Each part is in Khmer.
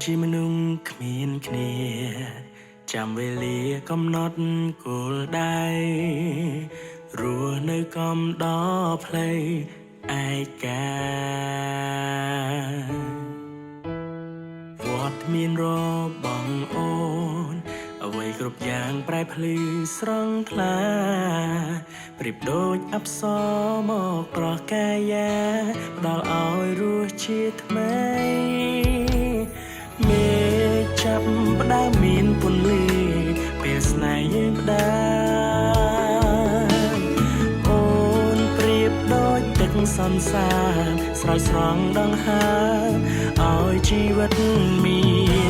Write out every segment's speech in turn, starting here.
ជាមនុស្សគ្មានគ្នាចាំវេលាកំណត់គោលដៅរស់នៅកំដរផ្លូវឯកាវត្តមានរបងអូនអ្វីគ្រប់យ៉ាងប្រែភ្លឺស្រង់ថ្លាប្រៀបដូចអប្សរមកប្រោះកាយាផ្ដល់ឲ្យរសជាតិថ្មីមេចាប់ផ្ដើមមានពន្លឺពេលស្នេហ៍យើងផ្ដើមអូនប្រៀបដូចទឹកសន្សានស្រោចស្រង់ដង្ហើមឲ្យជីវិតមា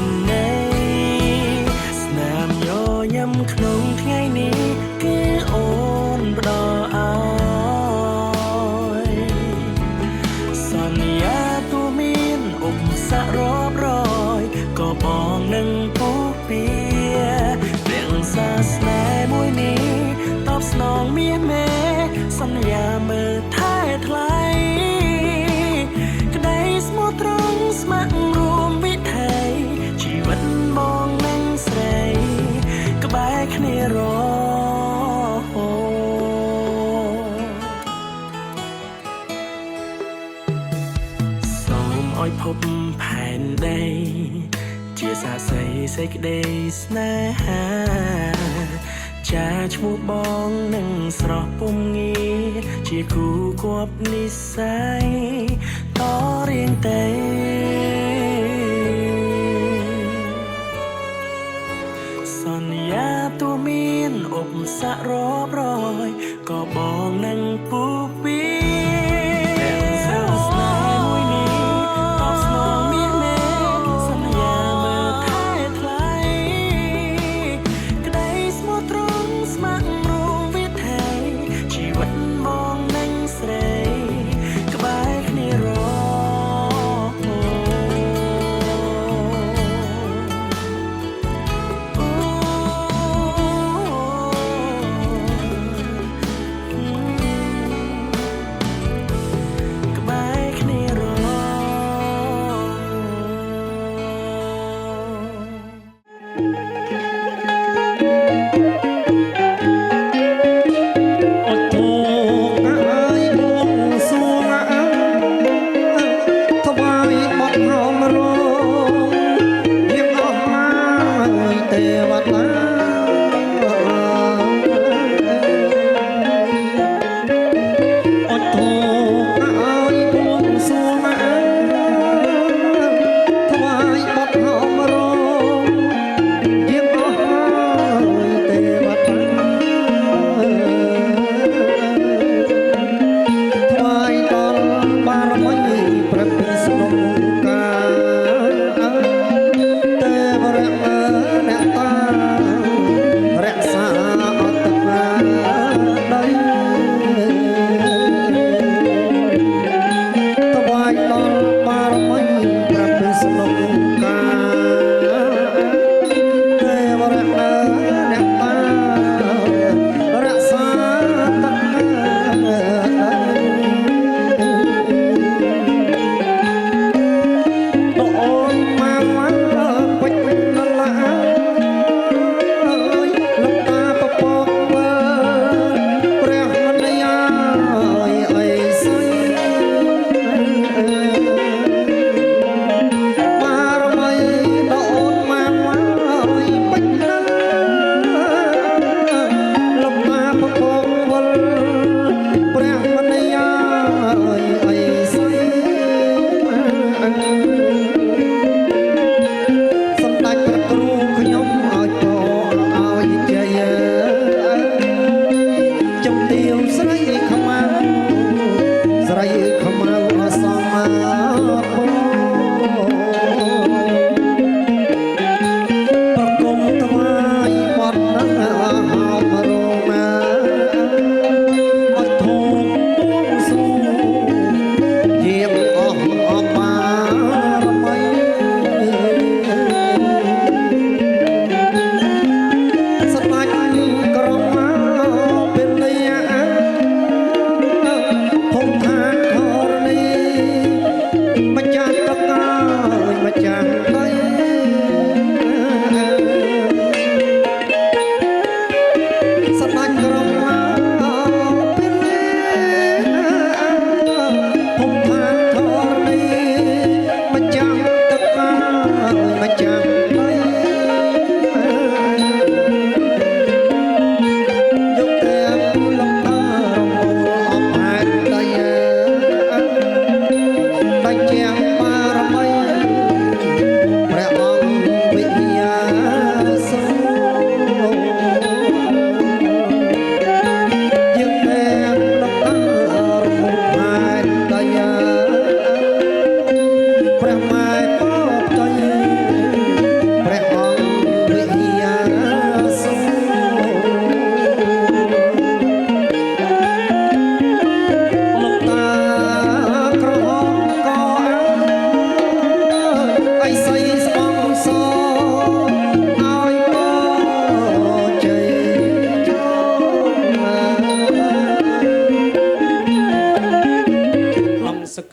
នន័យស្នាមញញឹមក្នុងថ្ងៃនេះគឺអូនផ្ដល់ឲ្យសន្យាទូមានឧបសគ្គរាប់រយក៏បងនឹងពុះពៀទាំងសាសនាមួយនេះតបស្នងមានមេសន្យាមើលថែថ្លៃក្តីស្មោះត្រង់ស្ម័គ្ររួមវិថីជីវិតបងនឹងស្រីក្បែរគ្នារហូតសូមឲ្យភពផែនដីជាសាស័យសេចក្តីស្នេហាចាឈ្មោះបងនឹងស្រស់ពុំងាជាគូគប់និស្ស័យតរៀងទៅសន្យាទូមានឧបសគ្គរាប់រយក៏បងនឹងពុះពៀ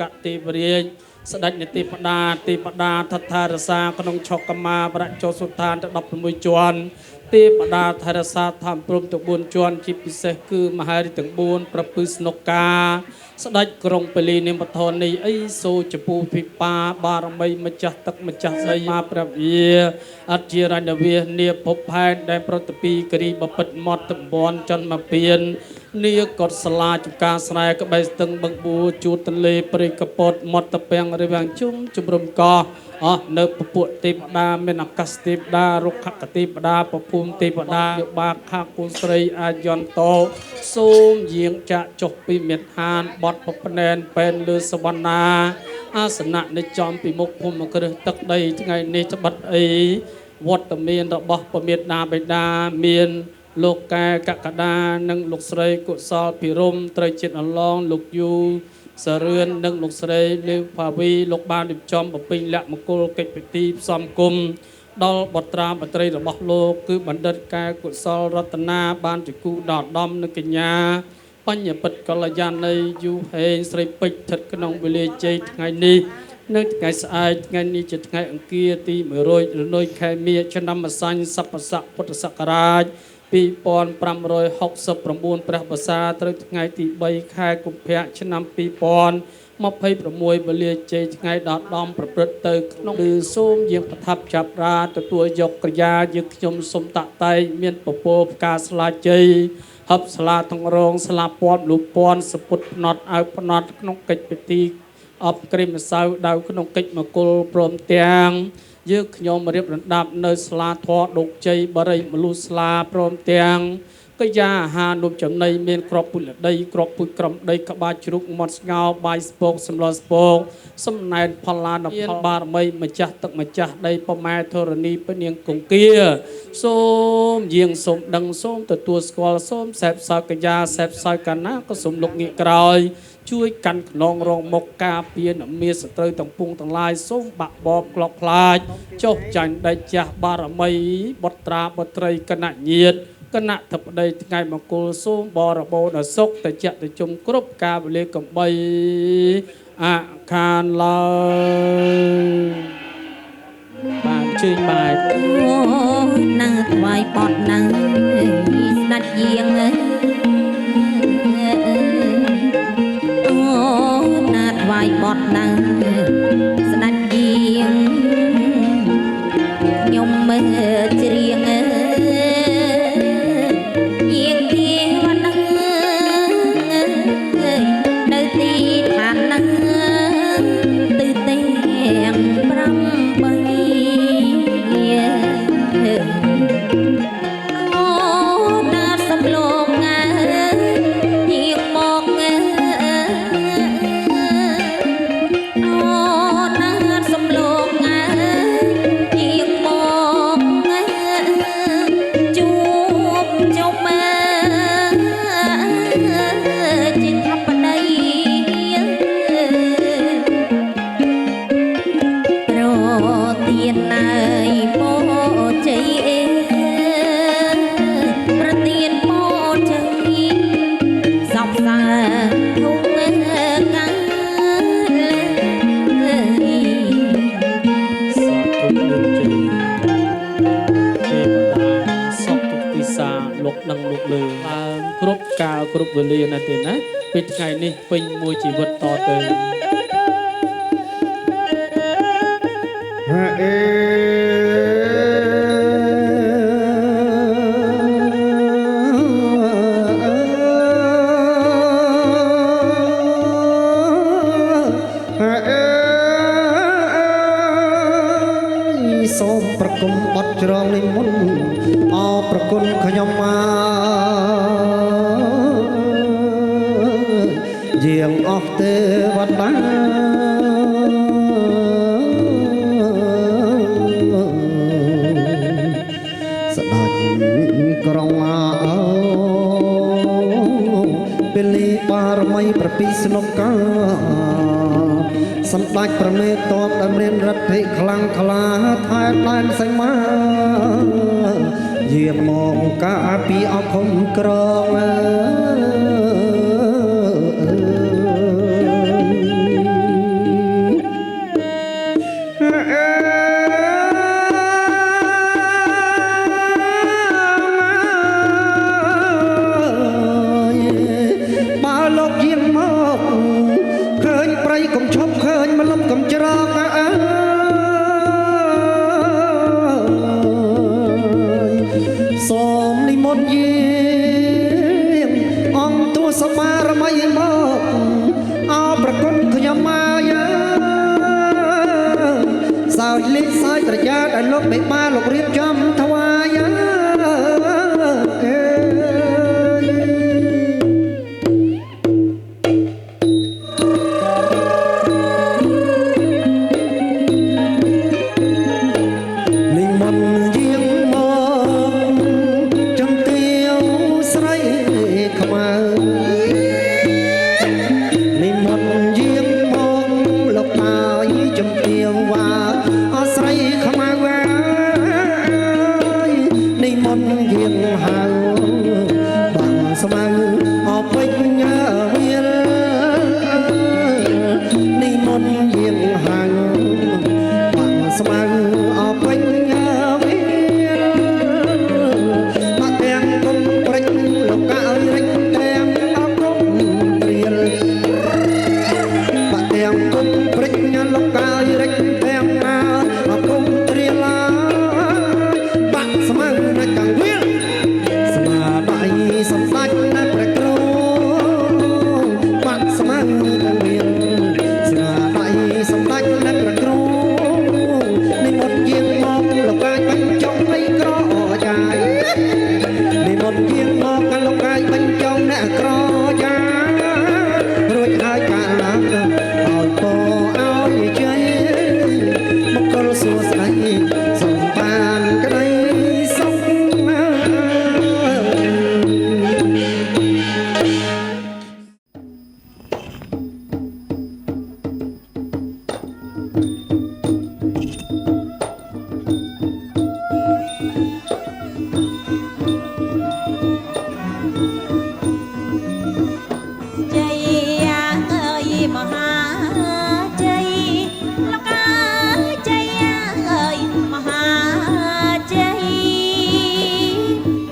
កតិវរាជស្ដេចនីតិបដាថថារសាក្នុងឆកកម្មាប្រជោសុឋានទាំង16ជាន់ទេបដាថរសាធម្មព្រំទាំង4ជាន់ជាពិសេសគឺមហារីទាំង4ប្រពឹស្នុកាស្ដេចក្រុងពលីនិមថននេះអីសូចពូភិបាបារមីម្ចាស់ទឹកម្ចាស់ស្អីមកព្រះវិអត់ជារញ្ញវានាភពផែនដែលប្រតិពីគិរីបពិតមត់តំបន់ចន្ទមកពៀននាកតសាលាចំការស្រែក្បែរស្ទឹងបឹងបួជួតទន្លេព្រៃកពតមត់តពាំងរាវាំងជុំជំរុំកោះនៅពពួកទេពតាមានអាកាសទេពតារុក្ខកទេពតាពភូមិទេពតាយោបាខាគូស្រីអាយន្តោសូមយាងចាក់ចុះពីមេធានបត់ពពណែនពេនលើសវណ្ណាអាសនៈនៃចំពីមុខភូមិគ្រឹះទឹកដីថ្ងៃនេះត្បិតអីវត្តមានរបស់ពមេតាបិតាមានលោកកែកកដានិងលោកស្រីកុសលភិរមត្រូវចិត្តអឡងលោកយូសរឿននិងលោកស្រីលេវផាវីលោកបានរៀបចំបំពេញលក្ខមង្គលកិច្ចពិធីផ្សំគុំដល់បុត្រាបុត្រីរបស់លោកគឺបណ្ឌិតកែកុសលរតនាបានជាគូដល់ដំនិងកញ្ញាបញ្ញពិតកល្យាណីយូហេងស្រីពេជ្រស្ថិតក្នុងវេលាជ័យថ្ងៃនេះនៅថ្ងៃស្អែកថ្ងៃនេះជាថ្ងៃអង្គារទី100រនោចខែមីឆ្នាំម្សាញ់សប្បស័កពុទ្ធសករាជ2569ព្រះវស្សាត្រូវថ្ងៃទី3ខែកុម្ភៈឆ្នាំ2026វេលាជ័យថ្ងៃដល់ដំប្រព្រឹត្តទៅក្នុងគឺសូមយាងប្រថាប់ចាប់រាទទួលយកក្រយាយើងខ្ញុំសូមតាក់តែងមានពពកផ្កាស្លាជ័យហឹបស្លាថងរងស្លាពាន់លូពាន់សពុតផ្នត់ឲ្យផ្នត់ក្នុងកិច្ចពិធីអបក្រិមសៅដៅក្នុងកិច្ចមង្គលព្រមទាំងយើងខ្ញុំរៀបរំដាប់នៅស្លាធរដុកជ័យបរិយមលុស្លាព្រមទាំងកិយាអាហារនំចំណីមានក្របពុលដីក្របពុជក្រំដីក្បាលជ្រូកមាត់ស្ងោបាយស្ពកសម្លស្ពកសំណែនផល្លានផលបារមីម្ចាស់ទឹកម្ចាស់ដីប្រម៉ែធរណីពនាងគង្គាសូមយាងសូមដឹងសូមទទួលស្គាល់សូមសេពសោកិយាសេពសោកាណាក៏សូមលោកងាកក្រោយជួយកាន់ខ្នងរងមុខការពារនមានសត្រូវទាំងពុងទាំងឡាយសូមបាក់បបក្លបខ្លាចចុះចាញ់ដេចចាស់បារមីបុត្រាបុត្រីគណៈញាតគណៈធិបតីថ្ងៃមង្គលសូមបរិបូរណ៍សុខតជាតជុំគ្រប់កាលវេលាកំបីអខានឡើយបានជើញបាយអូនឹងថ្វាយបត់នឹងស្ដាច់យាងអូណាថ្វាយបត់នឹងស្ដាច់យាងខ្ញុំមើលច្រៀងយាងទេវនឹងនៅទីឋាននឹងទិទាំង8អូណាសំលោកងាយាងមកអូណាសំលោកងាយាងមកជួបជុំជាធម្មតាប្រទានណៃពោជ័យប្រទានពោជ័យសពសាធុងកាំងសពទុកនឹងជ័យទេវតាសពទុកទីសាលោកនឹងលោកលើឡើងគ្រប់កាលគ្រប់វេលាណាទេណាពីថ្ងៃនេះពេញមួយជីវិតតទៅអេសូមប្រគំបទច្រងនិមន្តអរប្រគុណខ្ញុំយាងអស់ទេវតាស្ដេចក្រុងពលីបារមីប្រពីស្នុកកាសម្ដេចប្រមេតបដែលមានរដ្ឋិខ្លាំងក្លាថែដែនសីមាយាងមកការពីអភុំក្រង បេបាលោករៀបចំថ្វាយនិមន្តយាងមកចំទាវស្រីខ្មៅនិមន្តយាងមកលោកបាយចំទាវវ៉ាអស្រីខ្មៅនិមន្តយាងហៅបងស្មៅអពេញវាលនិមន្តយាងហៅបងស្មៅអពេញវាលបាក់ទាំងគុំព្រិចលោកកៅរិចទាំងអគុំព្រៀលបាក់ទាំងគុំព្រិចលោកកៅរិចទាំងអគុំព្រៀលបាក់ស្មៅនៅកង្វាលស្មាដៃសម្ដេចនៅព្រះគ្រូបាក់ស្មៅនៅកង្វាលស្មាដៃសម្ដេចនៅព្រះគ្រូនិមន្តយាងមកលោកកាយបញ្ចុងនៃក្រចាយនិមន្តយាងមកកលោកកាយបញ្ចុងអ្នកក្រចារួចហើយកាលឡើងឲ្យពរឲ្យជ័យមង្គលសួស្ដីសំបានក្ដីសុខជ័យអើយមហាជ័យលោកអើយជ័យអើយមហាជ័យ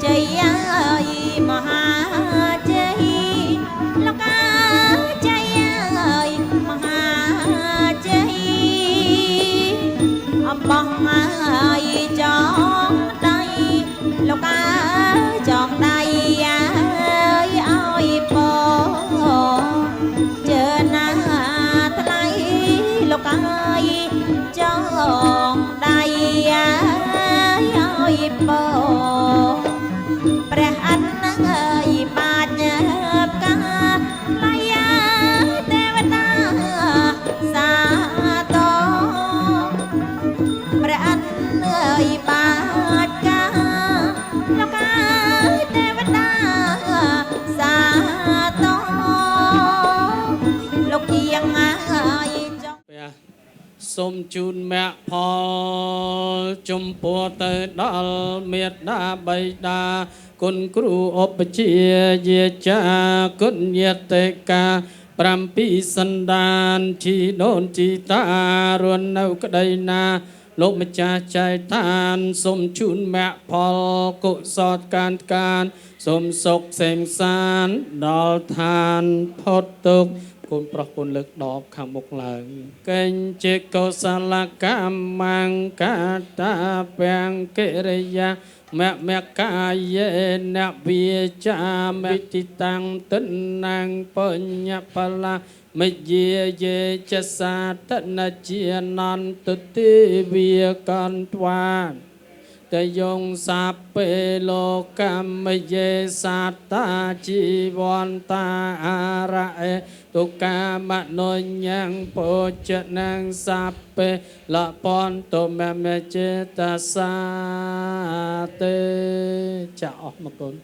ជ័យអើយមហាជ័យលោកអើយជ័យអើយមហាជ័យអំបោះអើយចងដៃលោកអើយចងដៃអើយឲ្យពជើណាថ្លៃលោកអើយចងដៃអើយឲ្យពព្រះអិនអើយបាច់ផ្កាឡាយាទេវតាសាទព្រះអិនអើយបាច់ផ្កាលោកអើយទេវតាសាទលោកជាងអើយចង់ សូមជូនមគ្គផលចំពោះទៅដល់មេត្តាបិតាគុណគ្រូឧបជាយាចាគុណញាតិកា7សន្តានជីដូនជីតារួននៅក្តីណាលោកម្ចាស់ចែកឋានសូមជូនមគ្គផលកុសលការសូមសុខសេមសានដល់ឋានផុតទុក្ខកូនប្រុសកូនលើកដបខាងមុខឡើងកេញចេកុសលកម្មង្កាតាពាំងកិរិយាមកាយេនវិចាមិតិតាំងទិណាំងបញ្ញបលាមិយាយេចសាតនជានន្តតិវិកន្តវាតយងសាពេលោកម្មយេសាតាជីវន្តាអារៈទុកាមនោញ្ញងពោចនងសាពេលពន្តមមេចេតសាទេចាអស់មកគុណ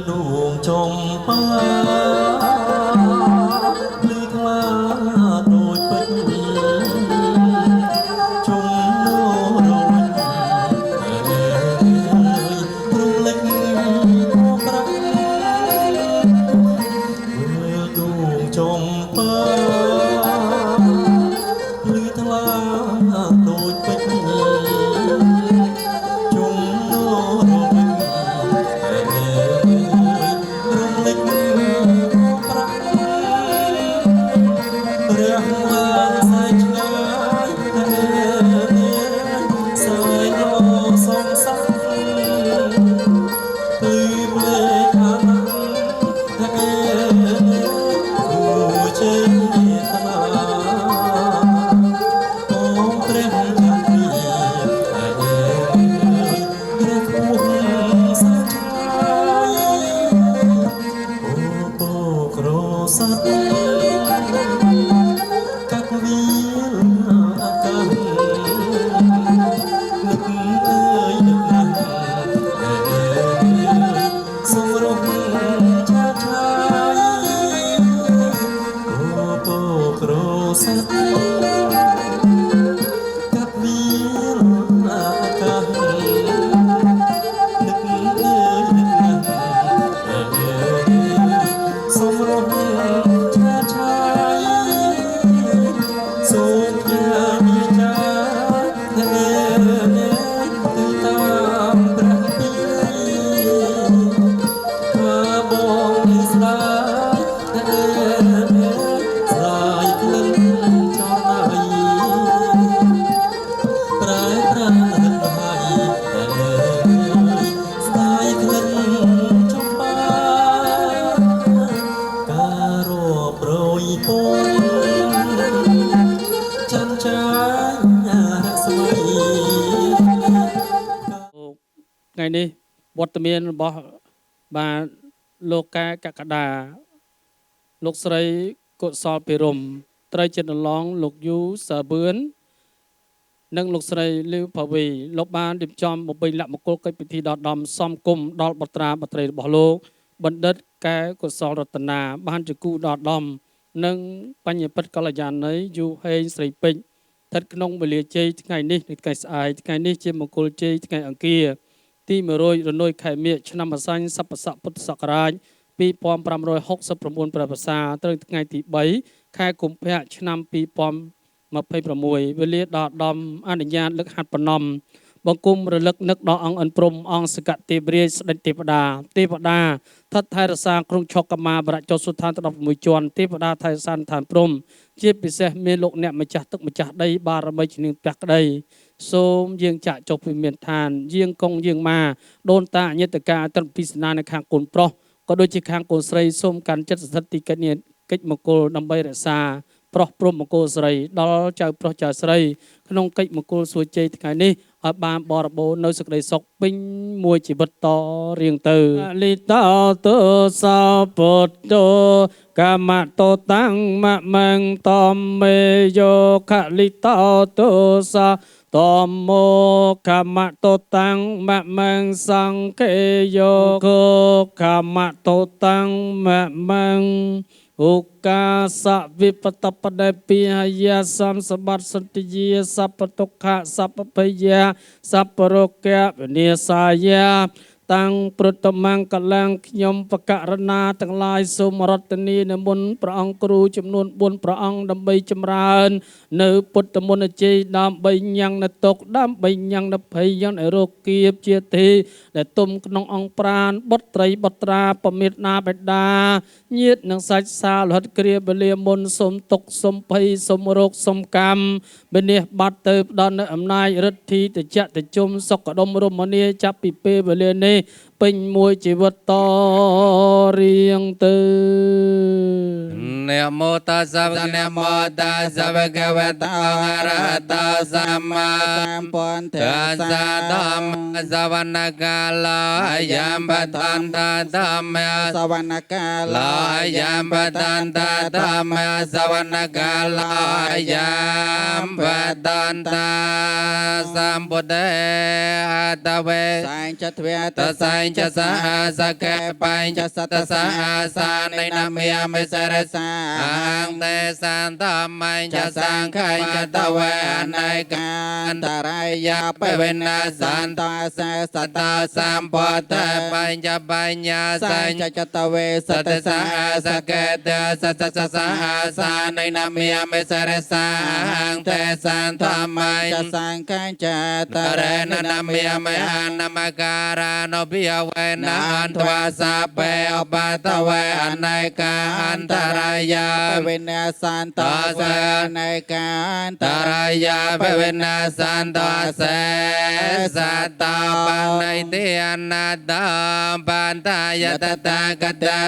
ដួងចំបាភ្លឺថ្លាដូចពេជ្រជុំនោរវិញព្រំលិចមកប្រាំដួងចំបាភ្លឺថ្លាដូចពេជ្រជុំនោរវិញ រំលេចប្រា សត្វកាក់វាលអាកាសនឹកអើយនឹកណាស់សូមរំឆាឆាយអូពក្រសត្វកាក់វាលអាកាសនឹកអើយនឹកណាស់សូមរំឆាឆាយសូមយ៉ាមីចាទៅតាមព្រះពីថាបងនេះស្ដាយស្រាយក្លិនចរណៃប្រែប្រាំហិនហើយស្ដាយក្លិនចំបាការរាប់រយពនចន្ទចាញ់រស្មី ថ្ងៃនេះវត្តមានរបស់បាទលោកកែកក្កដាលោកស្រីកុសលភិរមត្រីចិត្តឡងលោកយូសាបឿននិងលោកស្រីលីវភាវីលោកបានរៀបចំបំពេញលក្ខមង្គលកិច្ចពិធីដ៏ដំសំគុំដល់បុត្រាបុត្រីរបស់លោកបណ្ឌិតកែកុសលរតនាបានជាគូដ៏ដំនិងបញ្ញពិតកល្យាណីយូហេងស្រីពេជ្រស្ថិតក្នុងវេលាជ័យថ្ងៃនេះនៃថ្ងៃស្អែកថ្ងៃនេះជាមង្គលជ័យថ្ងៃអង្គារទី100រនោចខែមិញឆ្នាំអសាញ់សព្វស័កពុទ្ធសករាជ2569ព្រះវស្សាត្រូវថ្ងៃទី3ខែកុម្ភៈឆ្នាំ2026វេលាដ៏ដំអនុញ្ញាតលើកហាត់ប្រណម្យបង្គំរលឹកនឹកដល់អង្គអិនព្រំអង្គសកៈទេពរាជស្ដេចទេវតាថិតថែរក្សាក្រុងឆកមាបរចុសុឋាន16ជាន់ទេវតាថែរក្សាឋានព្រំជាពិសេសមានលោកអ្នកម្ចាស់ទឹកម្ចាស់ដីបារមីជំនាញផ្ទះក្តីសូមយាងចាក់ចុះពីមានឋានយាងកងយាងម៉ាដូនតាអញ្ញតកាត្រឹមពិសនានៅខាងកូនប្រុសក៏ដូចជាខាងកូនស្រីសូមកាន់ចិត្តស្ថិតទីកិច្ចនេះកិច្ចមង្គលដើម្បីរក្សាប្រុសព្រំមង្គលស្រីដល់ចៅប្រុសចៅស្រីក្នុងកិច្ចមង្គលសួរជ័យថ្ងៃនេះឲ្យបានបរិបូរណ៍នៅសេចក្តីសុខពេញមួយជីវិតតរៀងទៅលិតោទោសោពុទ្ធោកម្មតោតាំងមមង្តំមេយោខលិតោទោសោតមោកម្មតោតាំងមមង្សង្កេយោគោកម្មតោតាំងមមង្ឧកាសវិបតបដេពិហយាសំសបត្តិសន្តិយាសពតុខៈសពភយាសពរោគៈវិនិសាយាតាំងព្រឹត្តមង្គលាំងខ្ញុំបករណាទាំងឡាយសូមរតនីនិមន្តព្រះអង្គគ្រូចំនួន4ព្រះអង្គដើម្បីចម្រើននៅពុទ្ធមន្តជ័យដើម្បីញ៉ាំងនៅទុកដើម្បីញ៉ាំងនៅភ័យយន្តឲ្យរោគៀបជាទេដែលទុំក្នុងអង្គប្រានបុត្រីបុត្រាពមេត្តាបិតាញាតិនិងសាច់សាលហិតគ្រាបលាមុនសូមទុកសូមភ័យសូមរោគសូមកម្មបិនិះបាត់ទៅផ្ដល់នៅអំណាចរិទ្ធិតចតជុំសុខដុមរមនីចាប់ពីពេលវេលានេះពេញមួយជីវិតតរៀងទៅนะโมตัสสะนะโมตัสสะภะคะวะโตอะระหะโตสัมมาสัมพุทธัสสะธัมมะสวนะกาลายัมปะทันตะธัมมะสวนะกาลายัมปะทันตะธัมมะสวนะกาลายัมปะทันตะสัมพุทธะตะเวสัญจทเวตสัญจสะสะเกปัญจสัตตสะสานินามิยมิสรสาอังเตสันตมัญจะสังขัญจะตะเวในการตรายาไปเวนัสสันตาเสสัตตาสัมปทะปัญจปัญญาสัญจตะเวสัตตสะสะเกตสัตตสะสะสานินามิยมิสรสาอังเตสันตมัญจะสังขัญจะตะเรนนามิยมินามการาโนภิยเวนะอันทวาสะเปอปะตะเวในการอันตรายาเวนัสสันตาเสในการอันตรายาเวนัสสันตาเสสัตตาปันในเตียนาตาปันตายตตากตา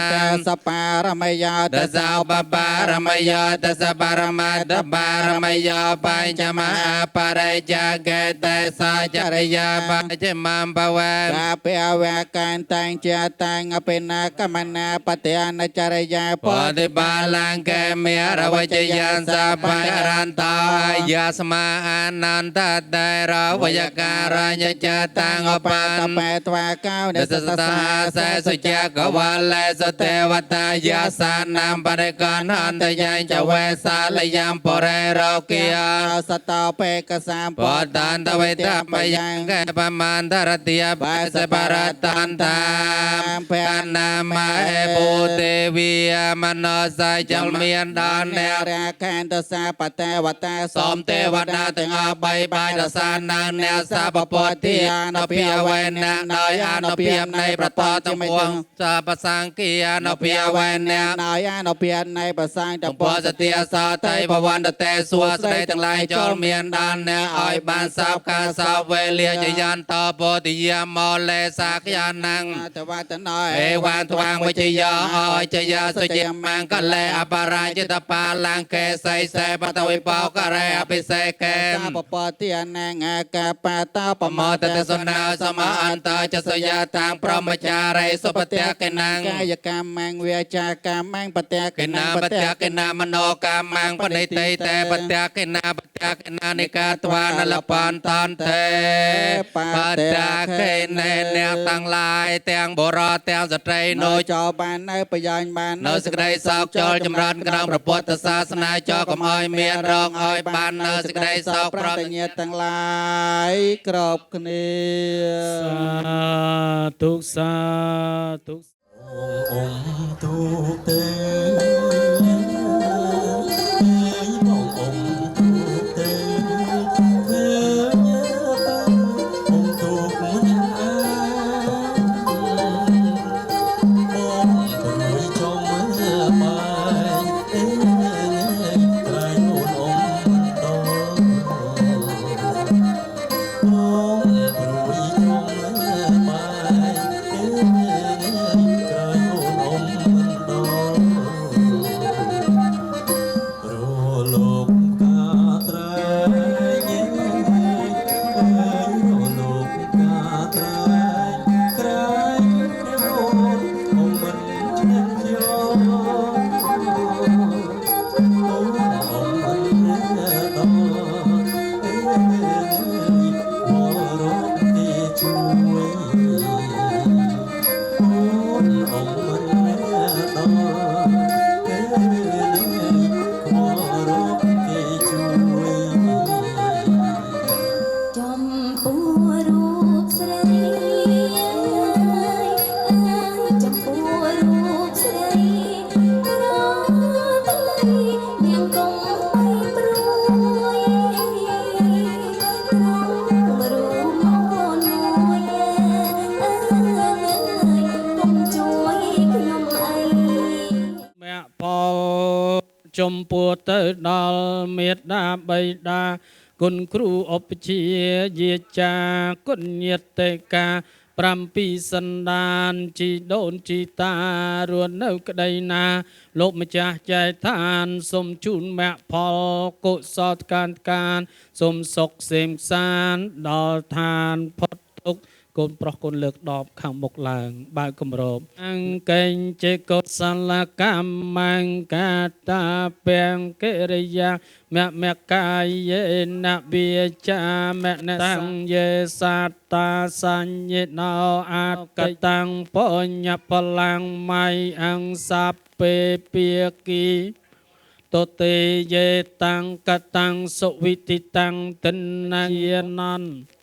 สปารมยาตสาวปารมยาตสปารมัตปารมยาปัญจมาปะริจเกเตสัจริยาปัญจมัมปะเวราเปวะกันตังเจตังอภินากรรม นาปฏิอนาจารยา ปฏิบาลังแกเมียระวจยันสัพพะรันตายาสมาอานันตเตระวยการัญจตังอปั ต น เปตวาเก้า เดสสตาเสสุจักวาเลสเทวตายาสานามปริกันอันตยัญจะเวสาลยามปเรโรกิยา สตอเปกสาม ปตันตเวทปยังแกปมันตรติยบาสปรตันตามเปนามาเอปุเตวิยมโนสัยจลเมียนดานเน ราคันตสาปเตวตา สมเทวนาถึงอาใบายดสานังเนสาปปติอานเพียเวนนนอยอานเพียในประตอจงพวงสาปสังกีอานเพียเวนเน นายานเพียในประสานต ปสติยสาไทยพวันตเตสัวสไดทั้งหลายจลเมียนดานเนอ้อยบานสาบกาสาวเวเลียจยันตโปติยมอเลสากยานัง แต่ว่าจะน้อย เอวันทวางวิจยาอ้อยจยาสเจมังกะเลอปาราจิตปาลังเกใสเสปตวิปากะเรอภิเสเกม ปปติอนังอากาปตาป ปมอตเตสนาสมาอันตาจะสยาทางพรหมจารีสุปเตกนัง กายกรรมังเวจากรรมังปเตก กินาปเตกนามโนกามังปณิติเตปเตกนานิกาตวานลปันตันเตปเตกเนเนตังลายเตียงโบราณเตียงสตรีโน โนจอบานในปยานบาน នៅសេចក្តីសោកចោលចម្រើនក្នុងព្រះពុទ្ធសាសនាចោលកុំឲ្យមានរងឲ្យបាននៅសេចក្តីសោក ប្រ ប្រ ត ត ញ្ញាទាំងឡាយក្របគ្នា សាធុ องค์ตูเตมององค์ตูเตเพื่อเนื้อองค์ตูมันอามองกรุยจมเมื่อไปไกลโน่นองค์โตมองกรุยจมเมื่อไปไกลโน่นองค์โต โลกกาตรายโลกกาตรายใครโน้องมันเชื่อเชื่อองมันเนื้อต่อหัวรถที่ช่วยองมันเนื้อต่อ จอมปูรูปสรีจอมปูรูปสรีน้องทะเลยังคงไปปรวยน้องรู้มอนมวยคงช่วยขนมไอ មគ្គផលចំពោះទៅដល់មេត្តាបិតាគុណគ្រូឧបជាយាចាគុណញាតិកា7សន្តានជីដូនជីតារស់នៅក្តីណា លោកម្ចាស់ចែកឋានសូមជូនមគ្គផលកុសលការសូមសុខសេមសានដល់ឋានផុតទុក្ខ កូនប្រុសកូនលើកដបខាងមុខឡើងបើគម្របអង្គេញចេកុសលកម្មង្កាតាពេងកិរិយាមកាយេនវិចាមនតង្យេសត្តាសញ្ញេណោអកតੰបញ្ញបលាំងមៃអង្សពេពាគី តទេយេតាំងកតាំងសុវិទិតាំងទិននាយានន្ត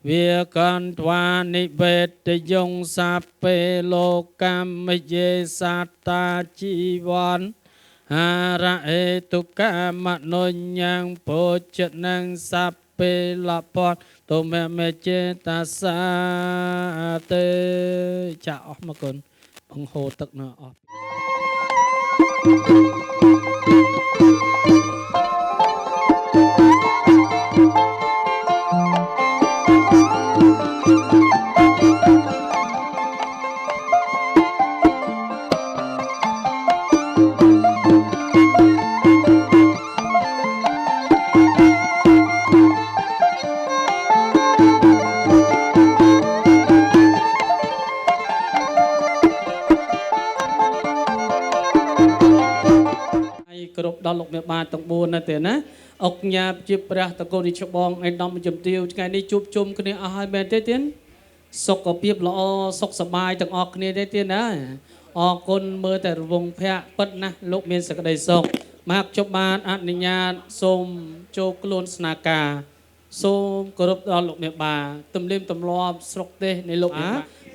វាកន្ត្វានិវេតយងសាពេលោកម្មយេសត្តាជីវ័នហារៈហេតុកម្មនុញ្ញងពោជនងសាពេលពតទុមេចេតសាទេចាអស់មកគុណបង្ហូរទឹកនៅអស់ អ គ្រប់ដល់លោកមេបាទាំង4ណាទេណាអុកញ៉ាបជាព្រះតកូលនេះច្បងឯដំជំទាវថ្ងៃនេះជួបជុំគ្នាអស់ហើយមែនទេទៀតសុខភាពល្អសុខសប្បាយទាំងអស់គ្នាទេទៀតណាអរគុណមើលតែរវងភ័ក្រពិតណាស់លោកមានសេចក្តីសុខមកជប់បានអនុញ្ញាតសូមចូលខ្លួនស្នាការសូមគោរពដល់លោកមេបាទំនៀមទម្លាប់ស្រុកទេសនៃលោកអា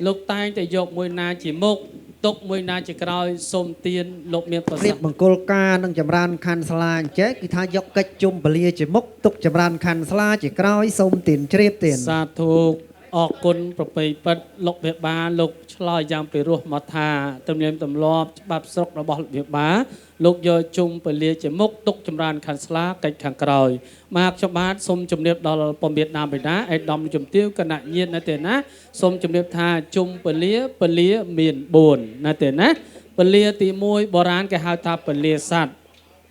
លោកតែងតែយកមួយណាជាមុខទុកមួយណាជាក្រោយសូមទានលោកមានប្រសាទ មង្គលការនឹងចម្រើនខណ្ឌសាលាអញ្ចេះគឺថាយកកិច្ចជុំពលាជាមុខទុកចម្រើនខណ្ឌសាលាជាក្រោយសូមទានជ្រាបទាន សាធុអរគុណប្រពៃពិតលោកមេបាលោកឆ្លើយយ៉ាងពិរោះមកថាទំនៀមទម្លាប់ច្បាប់ស្រុករបស់លោកមេបាលោកយកជុំពលាជាមុខទុកចម្រើនខណ្ឌសាលាកិច្ចខាងក្រោយមកខ្ញុំបាទសូមជម្រាបដល់ពំបៀតណាមបិតាឯកឧត្តមជំទាវគណៈញាតិណាទេណាសូមជម្រាបថាជុំពលាមាន4ណាទេណាពលាទី1បុរាណគេហៅថាពលាស័ត្វ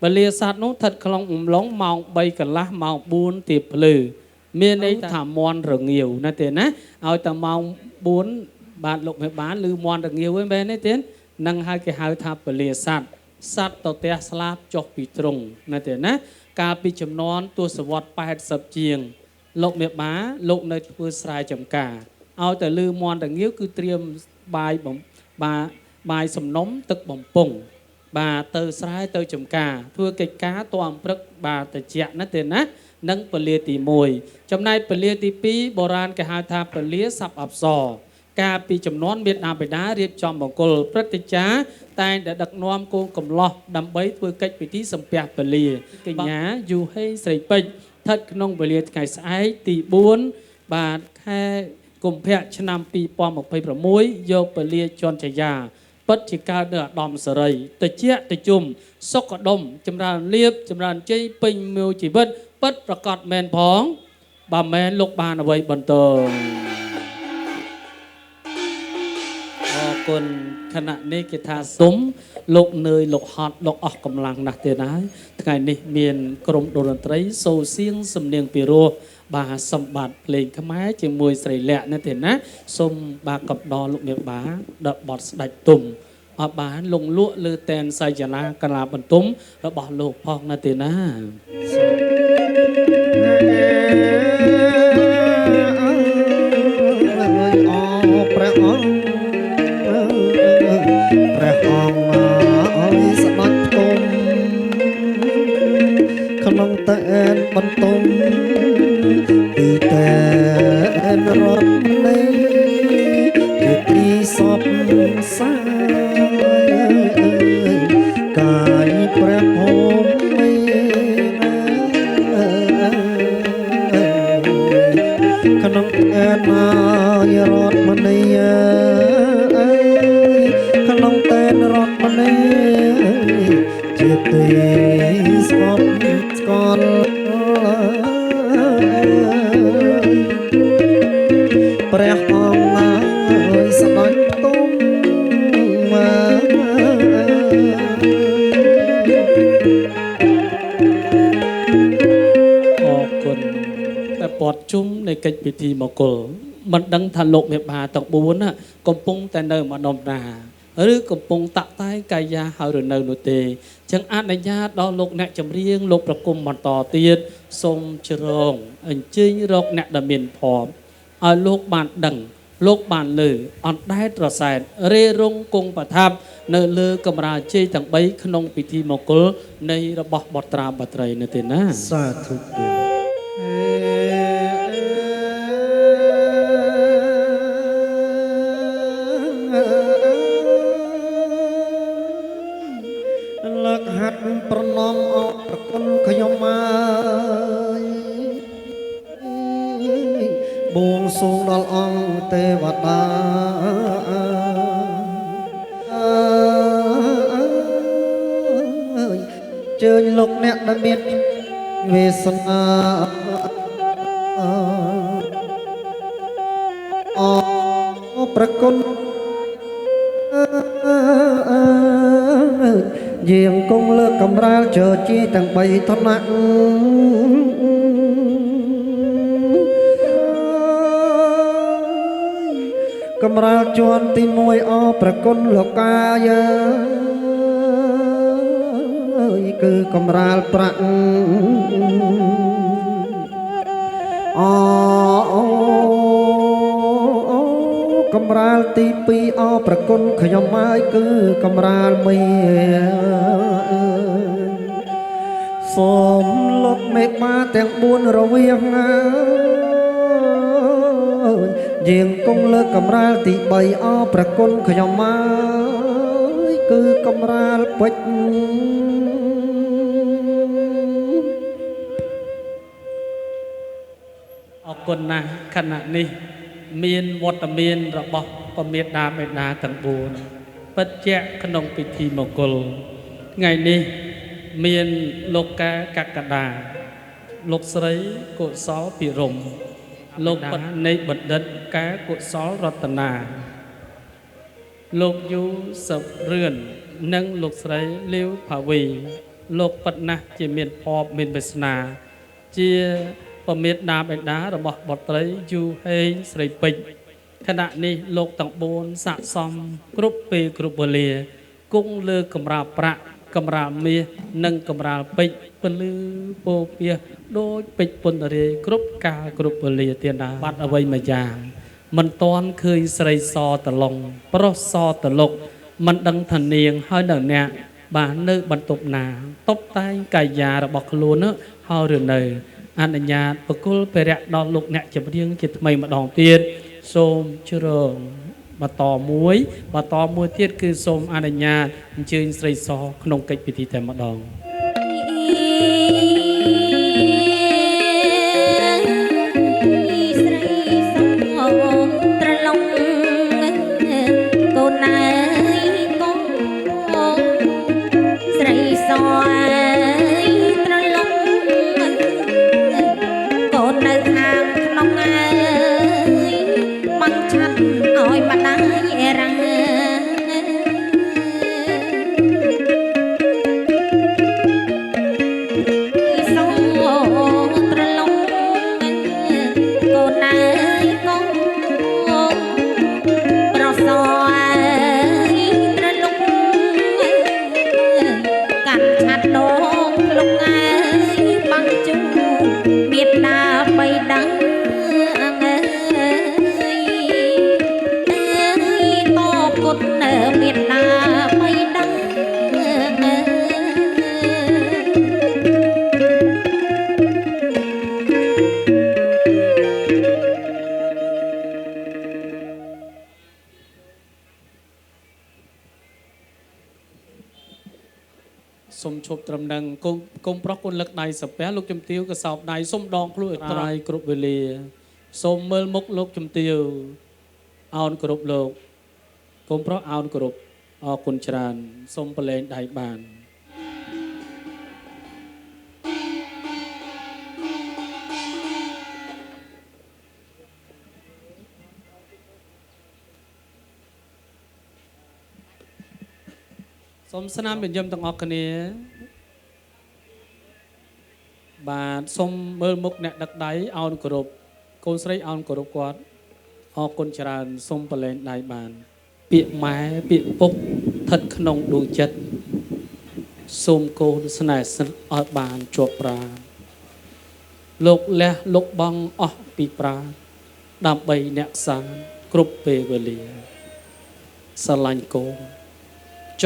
ពលាស័ត្វនោះស្ថិតក្នុងអំឡុងម៉ោង3កន្លះម៉ោង4ទៀបភ្លឺមានន័យថាមន់រងាវណាទេណាឲ្យតែម៉ោង4បាទលោកមេបានឬមន់រងាវវិញមែនទេទៀតនឹងហើយគេហៅថាពលាស័ត្វសត្វទៅផ្ទះស្លាប់ចុះពីទ្រុងណាទេណាកាលពីចំនួនទសវត្ស80ជាងលោកមេបាលោកនៅធ្វើស្រែចម្ការឲ្យតែលឺមន់រងាវគឺត្រៀមបាយសំណុំទឹកបំពង់បាទទៅស្រែទៅចម្ការធ្វើកិច្ចការតអំព្រឹកបាទតិចណាទេណានិងពលាទី1ចំណែកពលាទី2បុរាណគេហៅថាពលាស័ព្ទអប្សរកាលពីចំនួនមានដាបិតារៀបចំបង្គោលព្រឹត្តិការណ៍តែងតែដឹកនាំកូនកំឡោះដើម្បីធ្វើកិច្ចពិធីសំពះពលាកញ្ញាយូហេស្រីពេជ្រស្ថិតក្នុងពលាថ្ងៃស្អែកទី4បាទខែកុម្ភៈឆ្នាំ2026យកពលាជន់ចយាពិតជាកើតនៅអាដាមសេរីតិចតិជុំសុខដុមចម្រើនលៀបចម្រើនជ័យពេញមួយជីវិតពិតប្រកបមែនផងបើមែនលោកបានអ្វីបន្តអរគុណខណៈនេះគេថាសុំលោកនឿយលោកហត់លោកអស់កម្លាំងណាស់ទេណាថ្ងៃនេះមានក្រុមតន្ត្រីសូសៀងសំនៀងពីរោះបាទសម្បត្តិភ្លេងខ្មែរជាមួយស្រីលក្ខណាទេណាសូមបាទកបដលោកមេបាដល់បត់ស្ដាច់ទុំអត់បានលងលក់លើតែនសៃចនាកលាបន្ទុំរបស់លោកផងណាទេណាព្រះអង្គអើយស្ដេចទុំក្នុងតែនបន្ទុំពីតែនរត់នេះជាទីសពសាកាយព្រះភូមិក្នុងតែនមករត់មនីក្នុងតែនរត់មនីជាទីស្គប់ស្កល់ព្រះអង្គអើយស្ដេចទុំអរគុណតែពត់ជុំនៃកិច្ចពិធីមង្គលមិនដឹងថាលោកមេបាទាំង4ណាកំពុងតែនៅម្ដុំណាឬកំពុងតាក់តែងកាយាហើយឬនៅនោះទេចឹងអនុញ្ញាតដល់លោកអ្នកចម្រៀងលោកប្រគំបន្តទៀតសូមជ្រងអញ្ជើញរកអ្នកដែលមានភ័ព្វឲ្យលោកបានដឹងលោកបានលើអណ្ដែតរសែនរេរងគង់ប្រថាប់នៅលើកម្រាលជ័យទាំង3ក្នុងពិធីមង្គលនៃរបស់បុត្រាបុត្រីនៅទេណាសាធុលើកហាត់ប្រណំអរប្រគុណខ្ញុំមកបួងសួងដល់អង្គទេវតាជើញលោកអ្នកដែលមានវាសនាអរប្រគុណយាងគង់លើកកំរាលជើជាទាំង3ឋានៈកំរាលជាន់ទី1អរប្រគុណលោកកាយ គឺកំរាលប្រាក់អកំរាលទី2អប្រគុណខ្ញុំហើយគឺកំរាលមីសូមលុតមេបាទាំង4រវាងយាងគង់លើកំរាលទី3អប្រគុណខ្ញុំហើយគឺកំរាលពេជ្រអរគុណណាស់ខណៈនេះមានវត្តមានរបស់ព្រះមេដាបេដាទាំង4ពិតជាក្នុងពិធីមង្គលថ្ងៃនេះមានលោកកាកក្កដាលោកស្រីកុសលពិរមលោកបដិនៃបណ្ឌិតកាកុសលរតនាលោកយូសបរឿននិងលោកស្រីលាវភាវីលោកបិទណាស់ជាមានភ័ព្វមានវាសនាជាព្រះមេដាបេដារបស់បុត្រីយូហេងស្រីពេជ្រខណៈនេះលោកទាំង4ស័ក្តិសមគ្រប់ពេលគ្រប់វេលាគង់លើកម្រាលប្រាក់កម្រាលមាសនិងកម្រាលពេជ្រពលឺពោពាសដូចពេជ្រពន្ធរាយគ្រប់កាលគ្រប់វេលាទៀតណាបាត់អ្វីមួយយ៉ាងមិនតាន់ឃើញស្រីសតឡុងប្រុសសតលុកមិនដឹងថានាងហើយនៅអ្នកបាទនៅបន្ទប់ណាតុបតែងកាយារបស់ខ្លួននោះហើយឬនៅអនុញ្ញាតបកុលពរៈដល់លោកអ្នកចម្រៀងជាថ្មីម្ដងទៀតសូមជ្រើបន្តមួយទៀតគឺសូមអនុញ្ញាតអញ្ជើញស្រីសក្នុងកិច្ចពិធីតែម្ដង សូមឈប់ត្រឹមនឹងកុំប្រុសគុណលឹកដៃសាពះលោកជំទាវក៏សោបដៃសូមដងខ្លួនឲ្យត្រៃគ្រប់វេលាសូមមើលមុខលោកជំទាវអោនគ្រប់លោកកុំប្រុសអោនគ្រប់អរគុណច្រើនសូមប្រឡែងដៃបានសូមស្នាមញញឹមទាំងអស់គ្នាបាទសូមមើលមុខអ្នកដឹកដៃអោនគោរពកូនស្រីអោនគោរពគាត់អរគុណច្រើនសូមប្រឡែងដៃបានពាក្យម៉ែពាក្យពុកស្ថិតក្នុងដួងចិត្តសូមកូនស្នេហ៍ស្និទ្ធឲ្យបានជាប់ប្រាលោកលះលោកបងអស់ពីប្រាដើម្បីអ្នកសានគ្រប់ពេលវេលាស្រឡាញ់កូន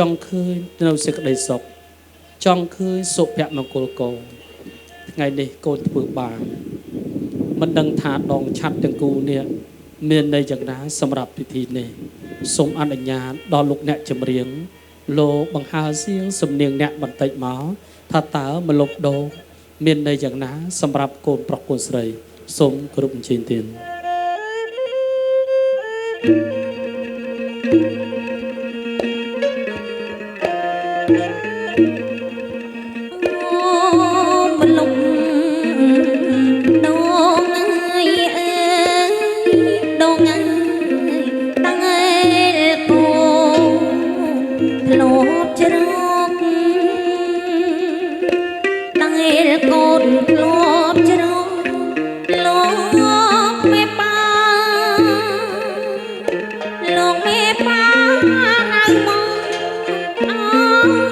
ចង់ឃើញនៅសេចក្តីសុខចង់ឃើញសុភមង្គលកូនថ្ងៃនេះកូនធ្វើបានមិនដឹងថាដងឆាត់ទាំងគូនេះមានន័យយ៉ាងណាសម្រាប់ពិធីនេះសូមអនុញ្ញាតដល់លោកអ្នកចម្រៀងលោកបង្ហើរសៀងសំនៀងអ្នកបន្តិចមកថាតើមលប់ដោមានន័យយ៉ាងណាសម្រាប់កូនប្រុសកូនស្រីសូមគោរពអញ្ជើញទៀត លោកមេប៉ាហៅមកអើ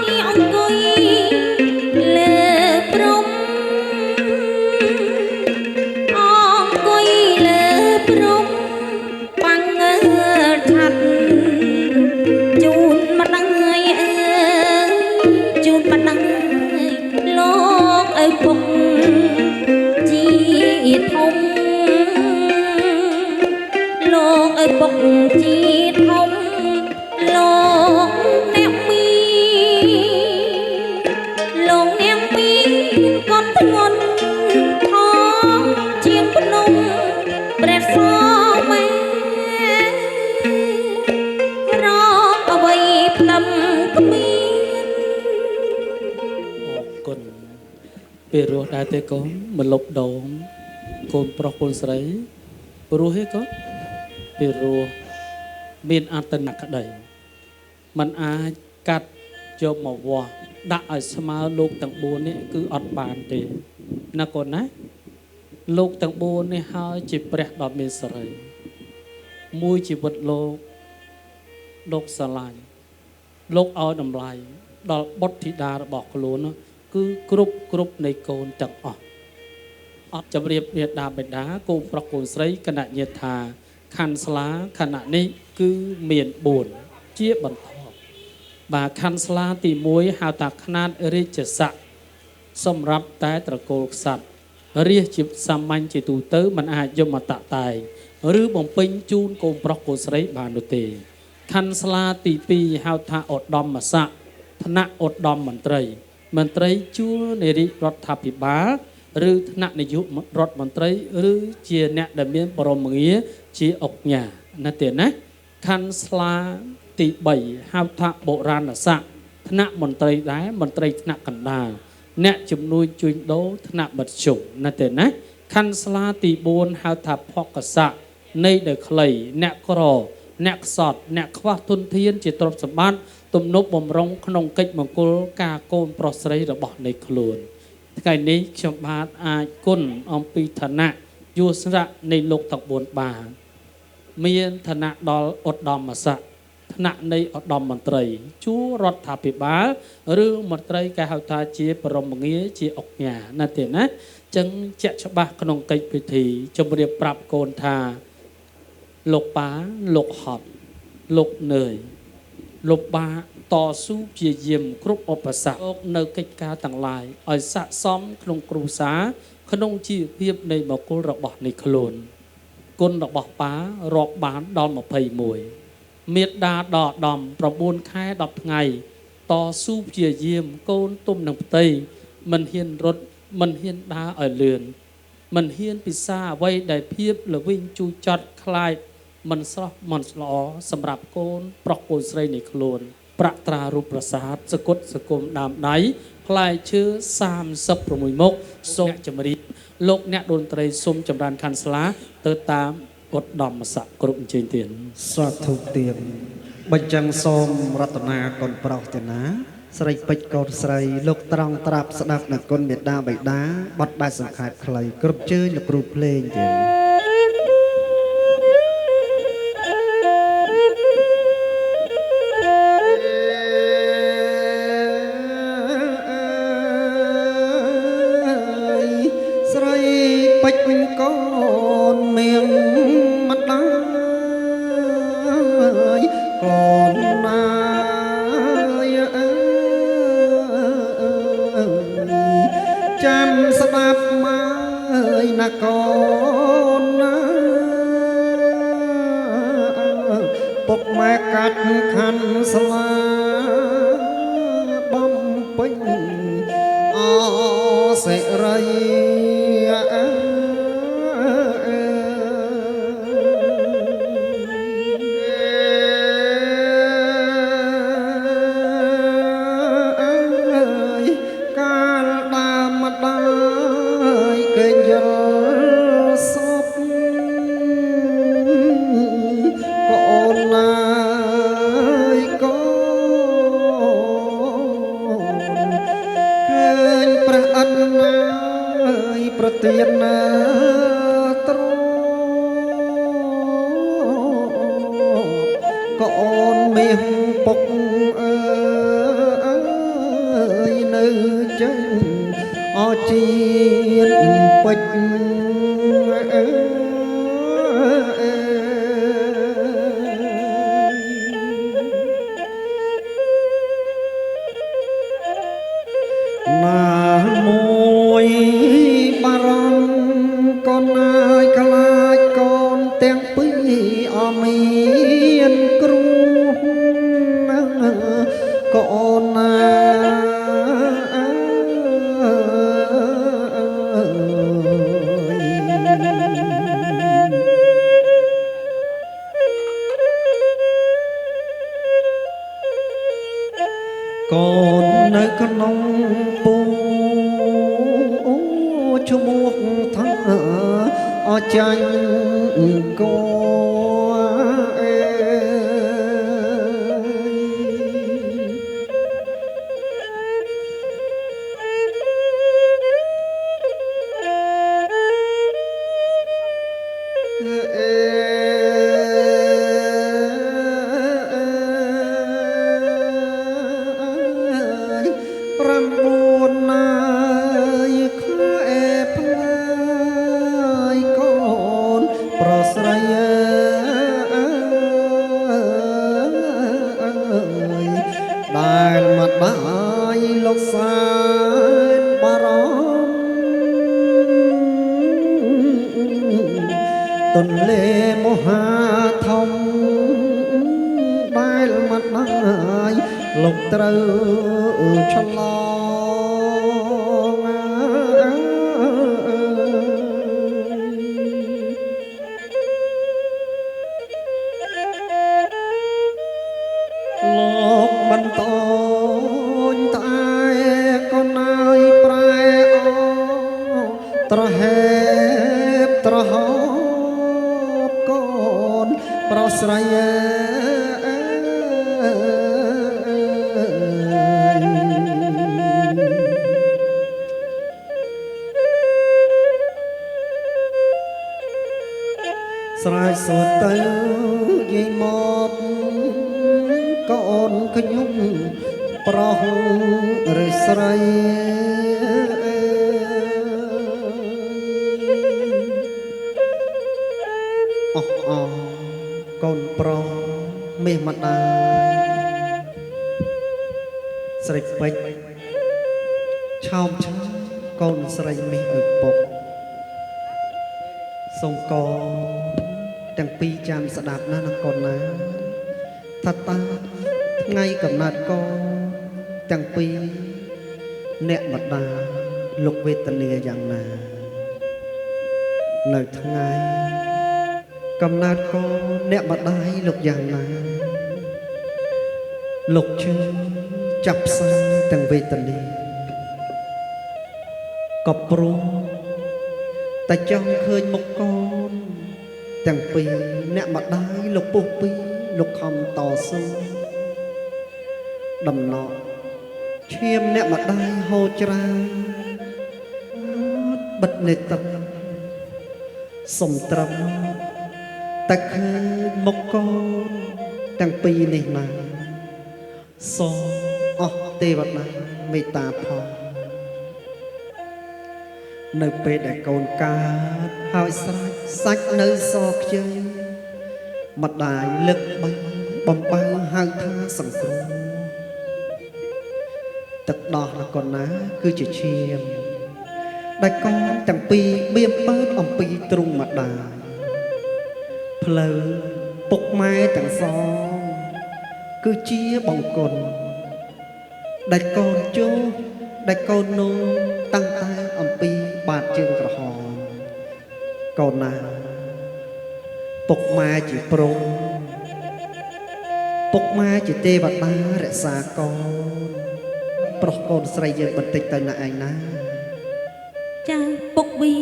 យអង្គុយ ពុកជីធំលោកឪពុកជីធំលោកអ្នកមីលោកអ្នកមីកូនធ្ងន់ថងជាងភ្នំព្រះសមេរកអ្វីផ្នឹមគ្មានអរគុណពេលរស់ដែរទេកូនមិនលុបដងកូនប្រុសកូនស្រីព្រោះហេកូនពេលរស់មានអត្តនក្តីมันអាចកាត់យកមកវាស់ដាក់ឲ្យស្មើលោកទាំង4នេះគឺអត់បានទេណាកូនណាលោកទាំង4នេះហើយជាព្រះដ៏មានសិរីមួយជីវិតលោកស្រឡាញ់លោកឲ្យតម្លៃដល់បុត្រធីតារបស់ខ្លួនគឺគ្រប់នៃកូនទាំងអស់អត់ជម្រាបមេដាបេដាកូនប្រុសកូនស្រីគណៈញាថាខណ្ឌស្លាខណៈនេះគឺមាន4ជាបន្តបាទខណ្ឌស្លាទី1ហៅថាខ្នាតរាជស័ក្តិសម្រាប់តែត្រកូលក្សត្ររាជជាសាមញ្ញជាទូទៅมันអាចយកមកតាក់តែងឬបំពេញជូនកូនប្រុសកូនស្រីបាននោះទេខណ្ឌស្លាទី2ហៅថាឧត្តមស័ក្តិថ្នាក់ឧត្តមមន្ត្រីជួលនារីរដ្ឋាភិបាលឬថ្នាក់នាយករដ្ឋមន្ត្រីឬជាអ្នកដែលមានបរមងារជាអុកញ៉ាណាទេណាខណ្ឌស្លាទី3ហៅថាបុរាណស័ក្តិថ្នាក់មន្ត្រីដែរមន្ត្រីថ្នាក់កណ្ដាលអ្នកជំនួយជួញដូរថ្នាក់មធ្យមណាទេណាខណ្ឌស្លាទី4ហៅថាភកស័ក្តិនៃដែលខ្លីអ្នកក្រអ្នកខ្សត់អ្នកខ្វះទុនធានជាទ្រព្យសម្បត្តិទំនប់បំរុងក្នុងកិច្ចមង្គលការកូនប្រុសស្រីរបស់នៃខ្លួនថ្ងៃនេះខ្ញុំបាទអាចគុណអំពីឋានៈយុសរៈនៃលោកទាំង4បានមានឋានៈដល់ឧត្តមស័ក្តិថ្នាក់នៃឧត្តមមន្ត្រីជួររដ្ឋាភិបាលឬមន្ត្រីគេហៅថាជាបរមងារជាអុកញ៉ាណាទេណាចឹងជាក់ច្បាស់ក្នុងកិច្ចពិធីជម្រាបប្រាប់កូនថាលោកប៉ាលោកហត់លោកនឿយលោកបាតស៊ូព្យាយាមគ្រប់ឧបសគ្គនៅកិច្ចការទាំងឡាយឲ្យស័ក្តិសមក្នុងគ្រួសារក្នុងជីវភាពនៃបុគ្គលរបស់នៃខ្លួនគុណរបស់ប៉ារាប់បានដល់21មេដាដល់ដំ9ខែ10ថ្ងៃតស៊ូព្យាយាមកូនទុំនឹងផ្ទៃមិនហ៊ានរត់មិនហ៊ានដើរឲ្យលឿនមិនហ៊ានពិសាអ្វីដែលភាពល្វីងជូរចត់ខ្លាចមិនស្រស់មិនល្អសម្រាប់កូនប្រុសកូនស្រីនៃខ្លួនប្រាក់ត្រារូបប្រាសាទសគុតសគុំដើមដៃផ្លែឈើ36មុខសូមចម្រៀងលោកអ្នកតន្ត្រីសូមចម្រើនខណ្ឌស្លាទៅតាមឧត្តមស័ក្តិគ្រប់អញ្ជើញទៀតសាធុទានបញ្ចាំងសូមរតនាកូនប្រុសទេណាស្រីពេជ្រកូនស្រីលោកត្រង់ត្រាប់ស្ដាប់នៅគុណមេដាបៃតាបត់បែបសង្ខេបខ្លីគ្រប់ជើញលោកគ្រូភ្លេងទៀតស្រីពេជ្រកូនមានម្ដាយកូនណាចាំស្ដាប់មកណាកូនណាពុកម៉ែកាត់ខាន់ស្លាបំពេញអសិរីប្រទានណាត្រកូនមាសពុកអើយនៅចឹងអជាតិពេជ្រណាមួយ យបារម្ភកូនអើយខ្លាចកូនទាំងពីរអត់មានគ្រូកូនណាកូននៅក្នុងពោឈ្មោះថាអចាញ់កូអេដែលមកបាយលោកសានបារម្ភទន្លេមហាធំដែលមកបាយលោកត្រូវឆ្លងលោកបន្តតែកូនអើយប្រែអត្រហេបត្រហបកូនប្រស្រ័យស្រែកសួរទៅយាយមកកូនខ្ញុំប្រុសឬស្រីកូនប្រុសមេម្ដាយស្រីពេជ្រឆោមឆាកូនស្រីមេឪពុកសូមកូនទាំងពីរចាំស្ដាប់ណាកូនណាថាតាថ្ងៃកំណត់កូនទាំងពីរអ្នកម្ដាយលោកវេទនាយ៉ាងណានៅថ្ងៃកំណត់កូនអ្នកម្ដាយលោកយ៉ាងណាលោកជឿចាប់ផ្សាយទាំងវេទនាក៏ព្រោះតែចង់ឃើញមុខកូនទាំងពីរអ្នកម្ដាយលោកពុះពីរលោកខំតស៊ូដំណក់ឈាមអ្នកម្ដាយហូរច្រាវបិទនេត្រសុំត្រឹមតែឃើញមុខកូនទាំងពីរនេះណាសូមអស់ទេវតាមេត្តាផងនៅពេលដែលកូនកើតហើយស្រេចសាច់នៅសខ្ជិលម្ដាយលឹកបំបើហៅថាសង្គ្រោះទឹកដោះនគរណាគឺជាឈាមដែលកូនទាំងពីរមានបើកអំពីទ្រុងម្ដាយផ្លូវពុកម៉ែទាំងសងគឺជាបង្គន់ដែលកូនជោដែលកូននោះតាំងតែអំពីបាតជើងក្រហមកូនណាពុកម៉ែជាព្រំពុកម៉ែជាទេវតារក្សាកូនប្រុសកូនស្រីយើងបន្តិចទៅណាឯងណាចាពុកវី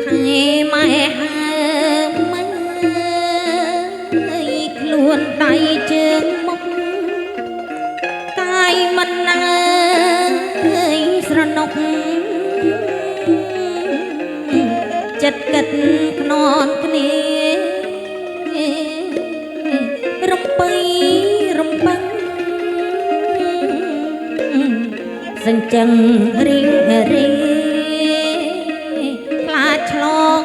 ខែម៉ែហើមិនខ្លួនដៃជើងមុខកាយមិនណាស្រណុកចិត្តគិតខ្ននគ្នារំពៃរំបាំងសញ្ចឹងរីរីខ្លាចឆ្លង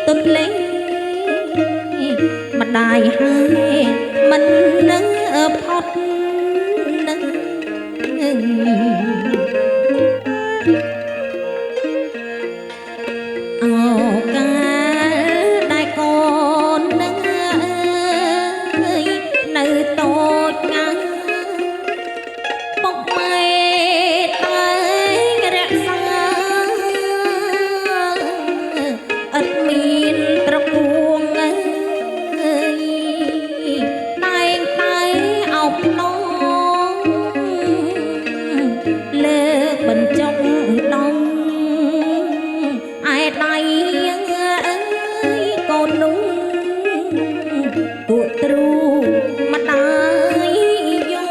ទន្លេ ម្ដាយហើយមិននឹងផុតនឹងអោកាលដែលកូននឹងនៅតូចណាស់ពុកម៉ែតែរក្សាអត់មានត្រកួងតែងតែអោបភ្នំលើកបញ្ចុកដងឯដៃកូននោះពួកទ្រូម្ដាយយំ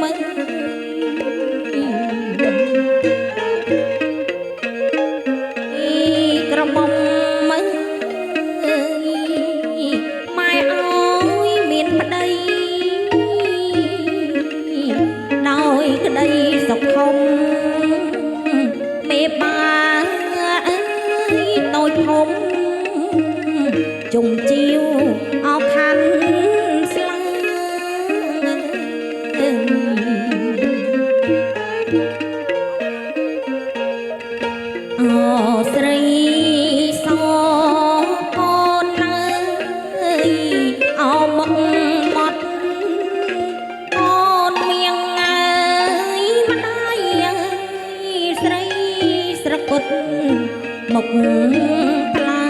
មិនក្រមុំមិនម៉ែអើយមានប្តីដោយក្តីសុខខំមេបាអើយតូចធំជុំជីវអោខាន់ស្លាអូស្រីសកូនអើយអោមកមកកូនមៀងអើយម្ដាយអើយស្រីស្រគត់មកផ្លា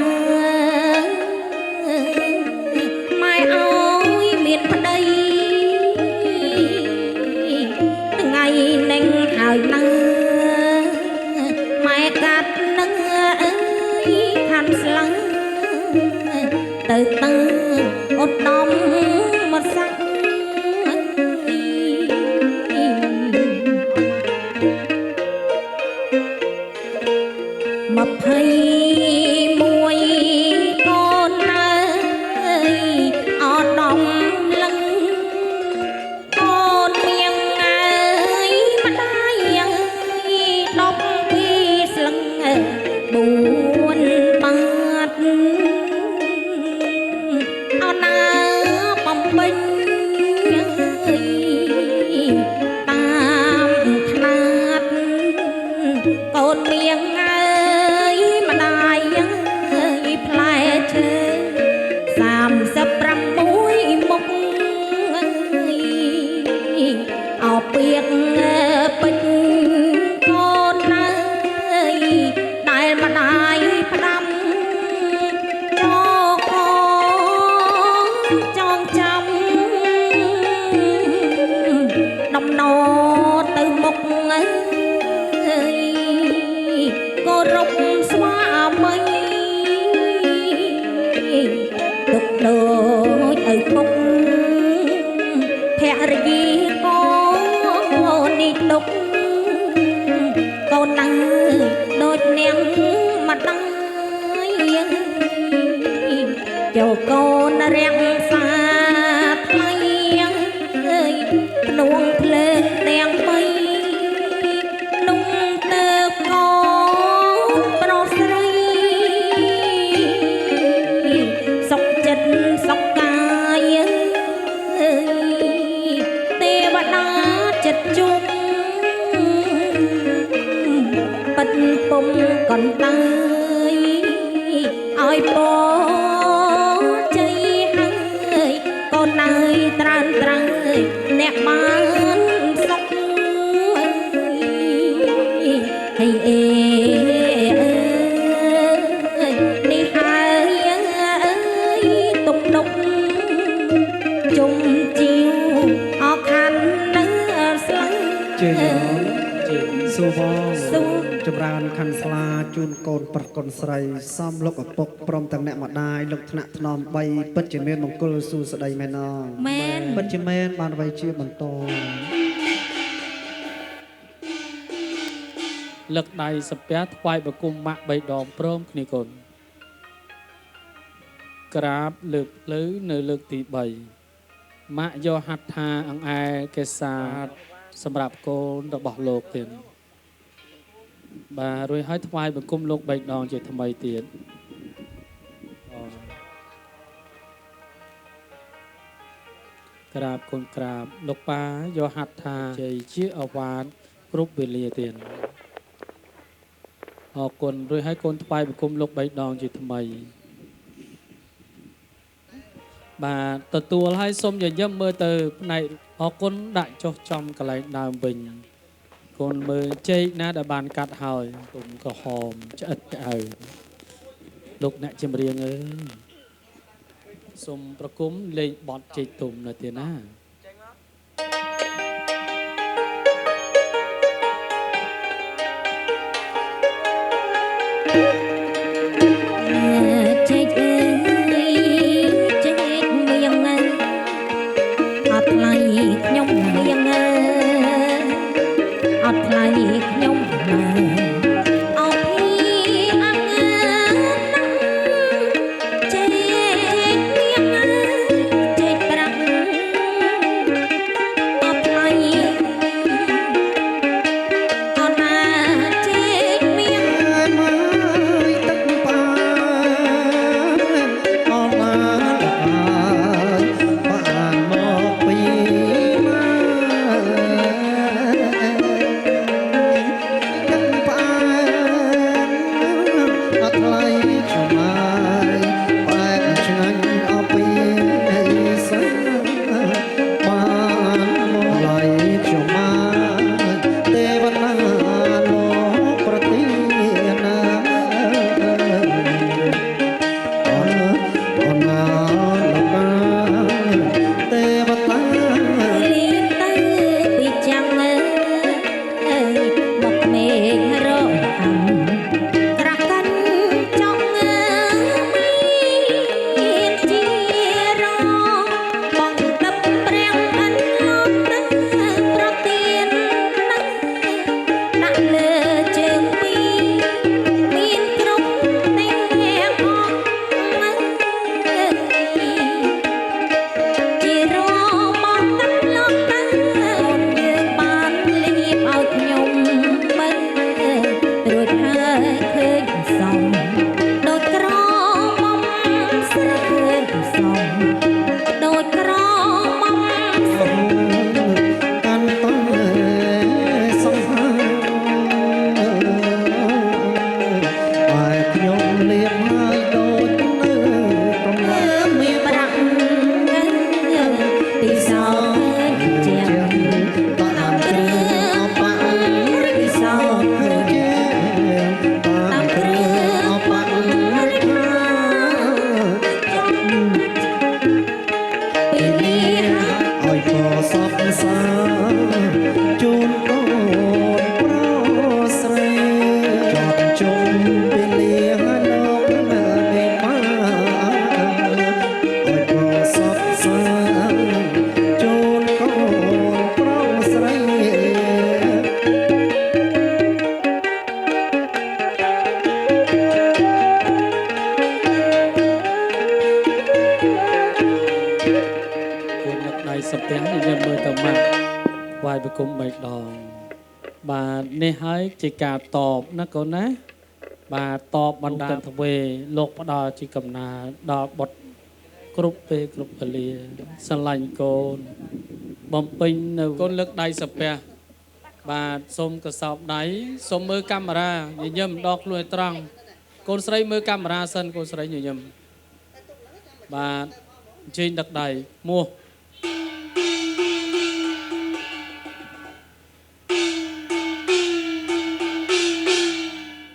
ម៉ែអើយមានប្តីថ្ងៃនឹងហើយណាម៉ែកាត់នឹងអើយខាន់ស្លាំងទៅទៅឧត្តមមកសាក់21កូនអើយអត់ដំលឹងកូនមៀងអើយម្ដាយអើយ12ស្លឹង4បាត់អោណាបំពេញអើយតាមខ្នាតកូនមៀងអើយម្ដាយអើយផ្លែឈើ36មុខអើយអោពាកពេញកូនអើយដែលម្ដាយផ្ដាំចកចងចាំដំណរទៅមុខអើយគោរពស្វាមីទុកដូចឪពុកភរិយាកូននេះទុកកូនណាដូចនាងម្ដាយចូលកូនរាំងសាថ្លៃអើយភ្នួងភ្លើងទាំងបីนุ่งเติบกอนโปรดស្រីសុខចិត្តសុខកាយអើយទេវតាចិត្តជុំបិទពុំកន្តើយឲ្យពរជ័យហើយកូនអើយត្រើនត្រើយអ្នកបានសុខហើយអេនេះហើយអើយទុកដុកជុំជីវអោខាន់នៅស្លាំង ជើញ ជើង ស៊ូវង ស៊ូ ចម្រើនខណ្ឌស្លាជូនកូនប្រុសកូនស្រីសំលោកឪពុកព្រមទាំងអ្នកម្ដាយលោកថ្នាក់ថ្នម3ពិតជាមានមង្គលសួស្ដីមែនអង មែន ពិតជាមែនបានໄວជាបន្ត លើកដៃសំពះថ្វាយបង្គំម៉ាក់3ដងព្រមគ្នាកូនក្រាបលើកភ្លៅនៅលើកទី3ម៉ាក់យកហត្ថាអង្អែកេសាសម្រាប់កូនរបស់លោកទៀតបាទរួចហើយថ្វាយបង្គំលោក3ដងជាថ្មីទៀត ក្រាបគុណក្រាបលោកប៉ាយកហាត់ថាជ័យជាអវាទគ្រប់វេលាទៀតអរគុណរួចឲ្យកូនថ្វាយបង្គំលោក3ដងជាថ្មីបាទទទួលឲ្យសូមញញឹមមើលទៅផ្នែកអរគុណដាក់ចុះចំកន្លែងដើមវិញកូនមើលចេកណាដែលបានកាត់ហើយទុំក្រហមឆ្អិតឆ្អៅលោកអ្នកចម្រៀងអើយសូមប្រគំលេងបទចេកទុំនៅទីណាចេកអើយចេកមៀងអើយអត់ថ្លៃខ្ញុំមៀងអើយអត់ថ្លៃខ្ញុំអើយអោភីអងចេកមៀងអើយចេកប្រាក់អត់ថ្លៃអត់ណាចេកមៀង មើលទឹកប៉ាអស់ឡាបានមកពីទឹកប៉ាអត់ថ្លៃឆ្ងាយបែបឆ្ងាញ់អស់ពីសាបានមកឡៃឆ្មាទេវតាលោកប្រទីណា អូនណាលោកណាទេវតា លីទៅពីចាំងអើយមកមេឃរកក្រាស់កាន់ចង់មានជារបងទឹកព្រះអិនលោកទៅប្រទៀនដាក់លើជើងពីរមានគ្រប់ទាំងអស់ជារមកទឹកលោកទៅយើងបានលៀបឲ្យខ្ញុំមើលរួចហើយឃើញសំដូចក្រមុំស្រើសំដូចក្រមុំស្រើ កាន់តសង្ហាហើយខ្ញុំលៀបហើយដូចនៅកំឡុង មានប្រាក់ពីសោជា តាមគ្រឿងអបាក់ ពីសោ ជាតាមគ្រឿងអបាក់ ពីលី ឲ្យក៏សពសាជូនកូនប្រុសស្រីចត់ជុំពេលលាលោកនៅនៃបាឲ្យក៏សពសាជូនកូនប្រុសស្រី គុំនឹកដៃសំពះញញឹមមើលទៅម៉ាក់វាយបង្គំ3ដងបាទនេះហើយជាការតបណាកូនណាបាទតបបណ្ដាទ្វេលោកផ្ដល់ជាកំណើដល់បុត្រគ្រប់ពេលគ្រប់វេលាស្រឡាញ់កូនបំពេញនៅកូនលើកដៃសំពះបាទសូមកសោបដៃសូមមើលកាមេរ៉ាញញឹមដកខ្លួនឲ្យត្រង់កូនស្រីមើលកាមេរ៉ាសិនកូនស្រីញញឹមបាទអញ្ជើញដឹកដៃមួស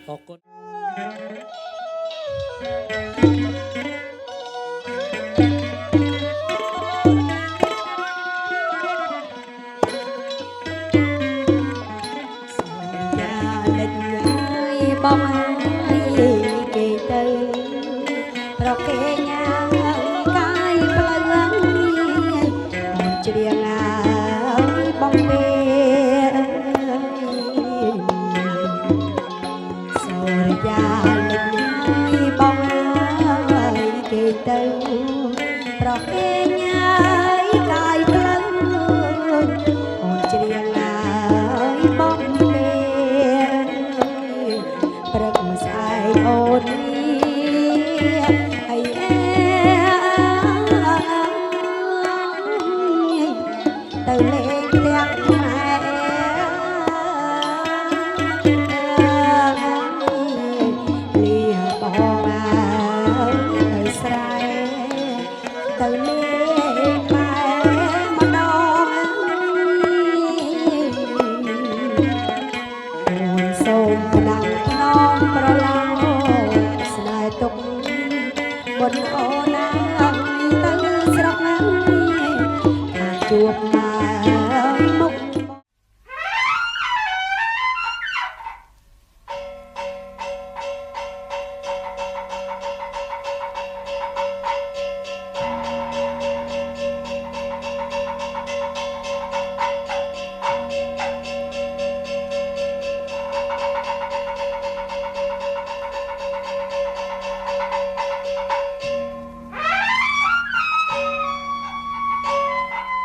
អរគុណ យ៉ាលេចហើយបងហើយគេទៅប្រគេញ៉ាកាយផ្លូវមកច្រៀងហើយបងពេសូរយ៉ាលេចហើយបងហើយគេទៅប្រគេញ៉ាកាយផ្លូវមកច្រៀងហើយបងពេព្រឹកមកស្អែកអូននេះ ទៅលេងម៉ែម្ដងអូនសូមផ្ដាំខ្នងប្រឡោស្នេហ៍ទុកបុនអូនណាទៅស្រុកណាខាងជួបម៉ែមុខ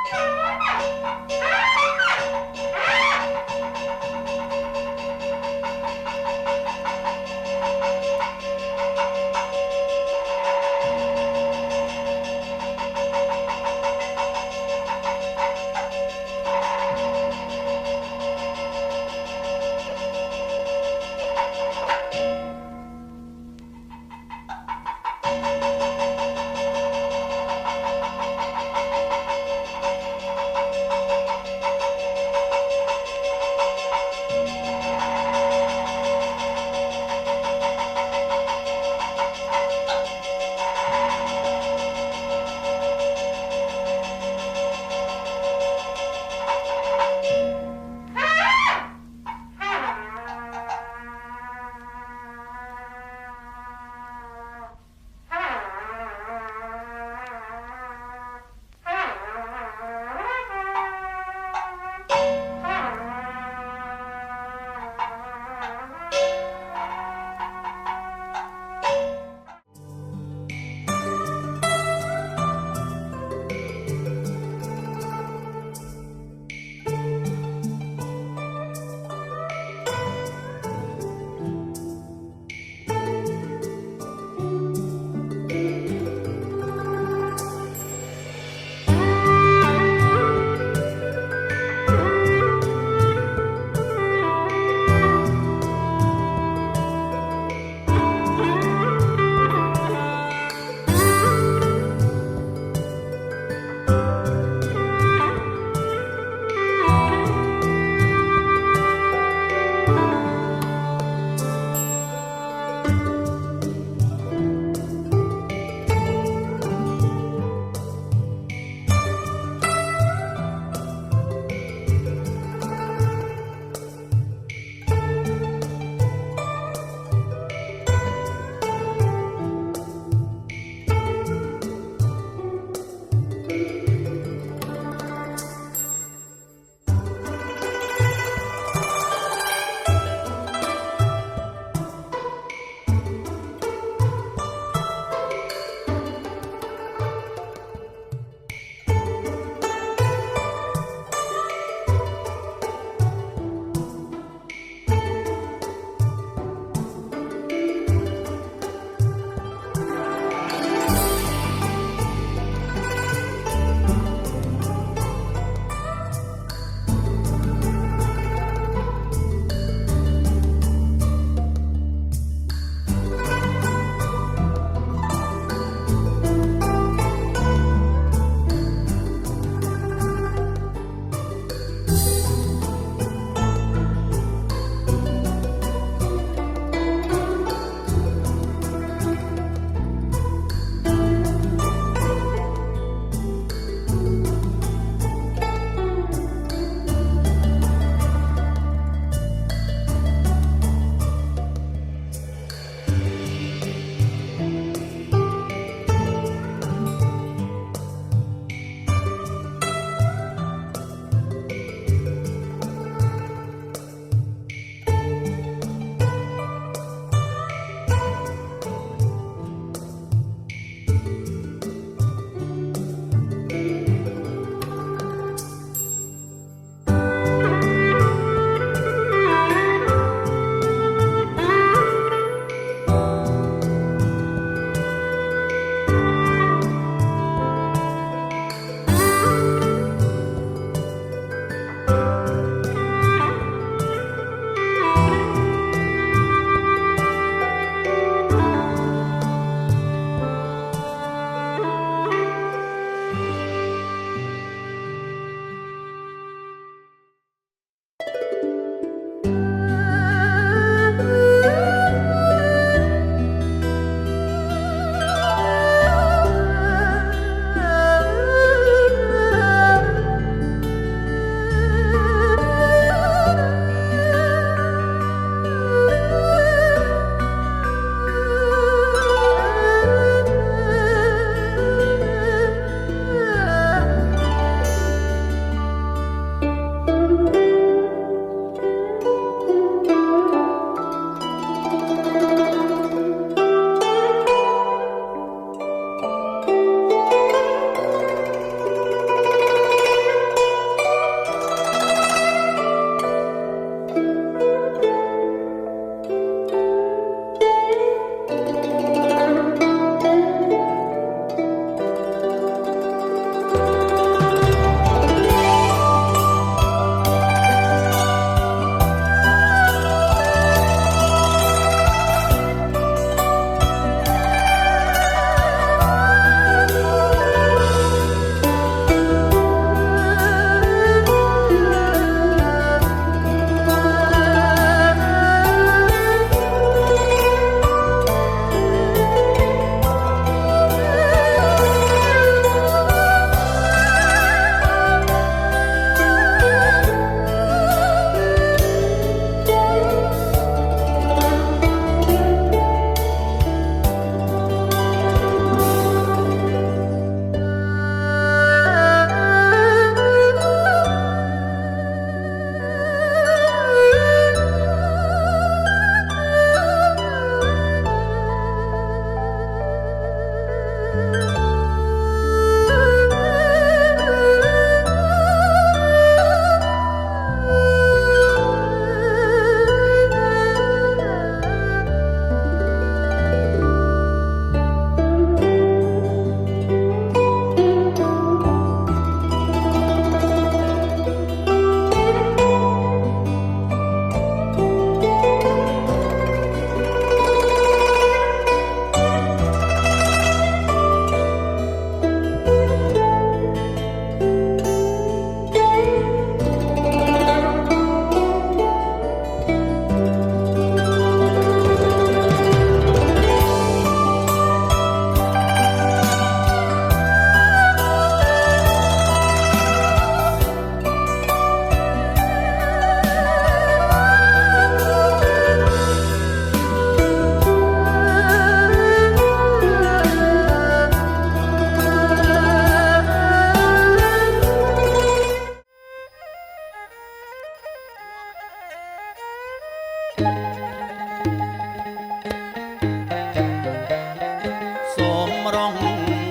Thank you.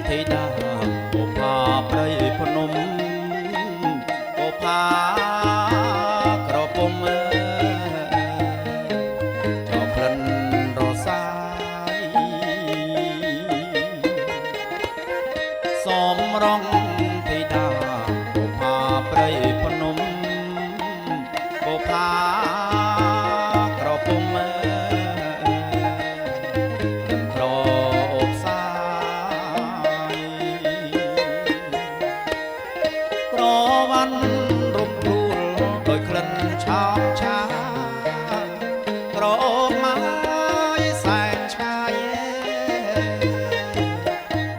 ធីតាបុផាព្រៃភ្នំបុផាក្រពុំក៏ក្លិនរសាយសំរងធីតាបុផាព្រៃភ្នំបុផាក្រពុំក្រអូបសាយក្រវ៉ាន់រំដួលដោយក្លិនឆោមឆាក្រអូបមកសែនឆ្ងាយ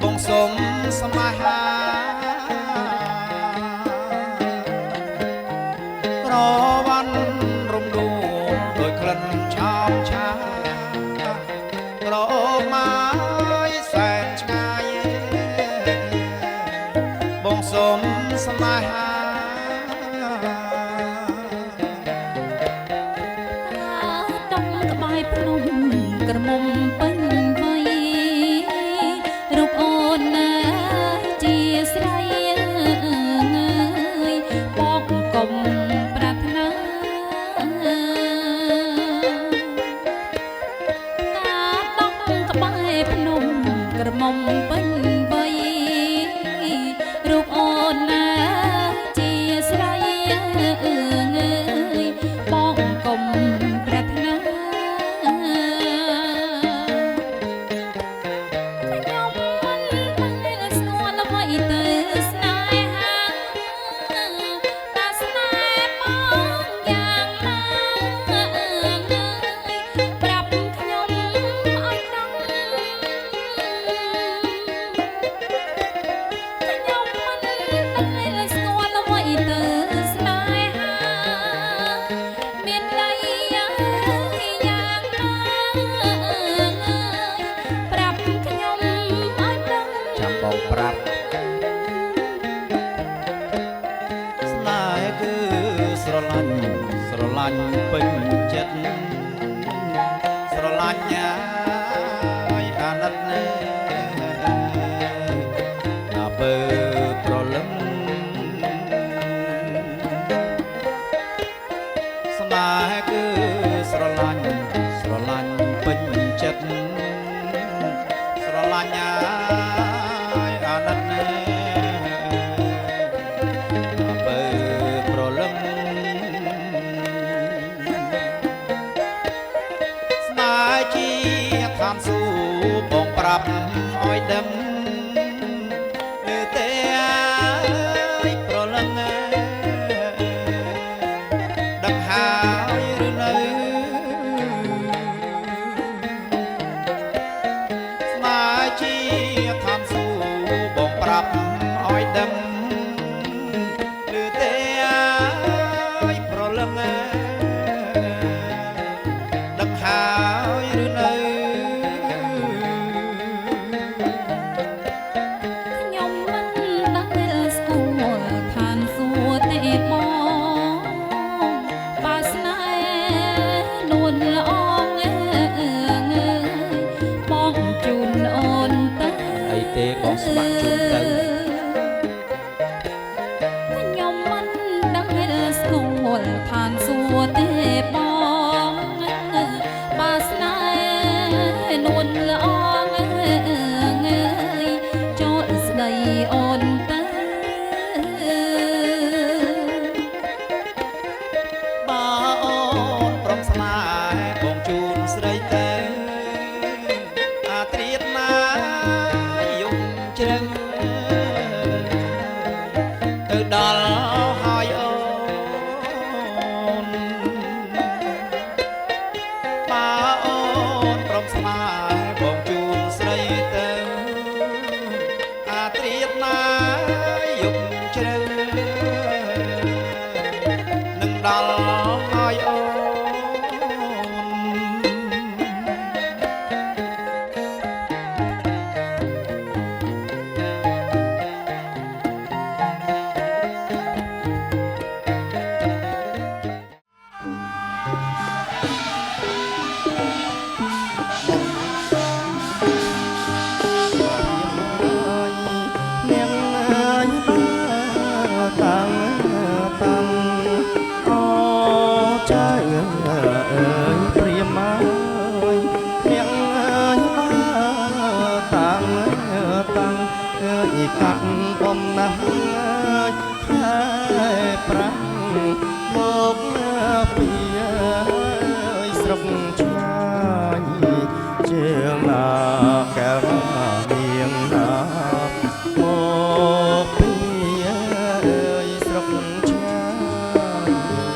បងសុំស្នេហាក្រវ៉ាន់រំដួលដោយក្លិនឆោមឆាក្រអូបមកសែនឆ្ងាយបងសុំស្នេហា តំក្បែរភ្នំក្រមុំពេញវ័យរូបអូនណាជាស្រីបកកុំប្រាថ្នាតំក្បែរភ្នំក្រមុំពេញវ័យរូបអូនណាជាស្រីបកកុំប្រាថ្នាខ្ញុំមិនដែលស្គាល់អ្វីទៅស្នេហាតែស្នេហ៍មកយ៉ាងណាប្រាប់ខ្ញុំឲ្យដឹងខ្ញុំមិនដែលស្គាល់អ្វីទៅស្នេហាមានន័យយ៉ាងណាប្រាប់ខ្ញុំឲ្យដឹង ចាំបងប្រាប់ស្នេហ៍គឺស្រឡាញ់ពេញចិត្តស្រឡាញ់ហើយអាណិតណាដល់ពើប្រលឹមស្នេហ៍គឺស្រឡាញ់ពេញចិត្តស្រឡាញ់ហើយអាណិតណាដល់ពើប្រលឹមស្នេហ៍ជាឋានសួគ៌បងប្រាប់ឲ្យដឹងឬទេប្រលឹងដឹងហើយឬនៅស្នេហ៍ជាឋានសួគ៌បងប្រាប់ឲ្យដឹងឬទេប្រលឹងដឹងហើយឬនៅ ខ្ញុំមិនដែលស្គាល់ឋានសួគ៌ទេបងបើស្នេហ៍នួនល្អងបងជូនអូនទៅ អីទេបងស្ម័គ្រជូនទៅ ខ្ញុំមិនដែលស្គាល់ឋានសួគ៌ទេបងបើស្នេហ៍នួនល្អងចូលស្ដីអូនទៅ បើអូនព្រមស្នេហ៍បងជូនស្រីទៅអាត្រៀតណាយំជ្រឹងទៅដល់ហើយអូនបើអូនព្រមស្នេហ៍បងជូនស្រីទៅអាត្រៀតណាយំជ្រឹងនឹងដល់ហើយអូន ខ តាំងអើយកាត់បំណាស់ខែប្រាំងមកពីស្រុកឆ្ងាយជាងណាកែវនាងណាមកពីស្រុកឆ្ងាយ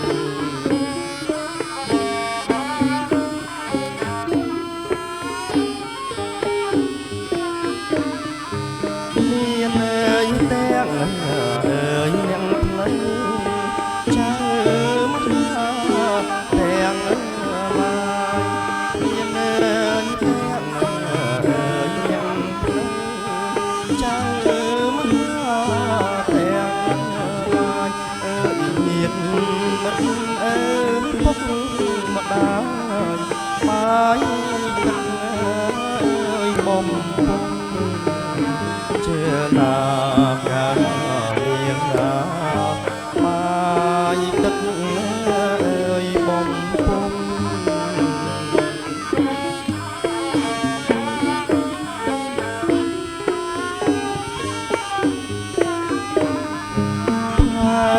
មានអើយទាំងអើយអ្នកផ្លូវចៅមកទាំងឡាយមានអើយទាំងអើយអ្នកផ្លូវចៅមកទាំងឡាយអើយមានមិត្តអើយពុកម្ដាយបាយទឹកអើយបំពុំជាណាកានាងណាបាយទឹកអើយបំពុំហើ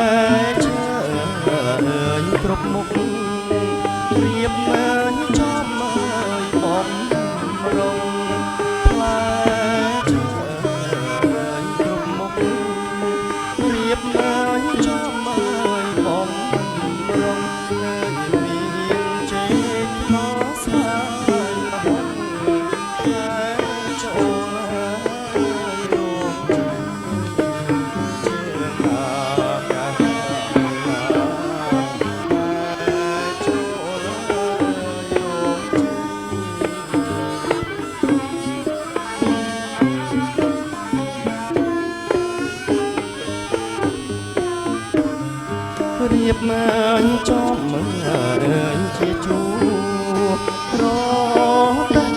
យឈើអើយគ្រប់មុខរៀបអើយចំអើយបំរងផ្លែឈើអើយគ្រប់មុខរៀបអើយចំអើយបំរងអើយមានចេកខ្លោស្វាយមហងហើយចូលអើយរងជាណាកាចូលអើយរងរៀបមើលចំមើលជាជួរតែ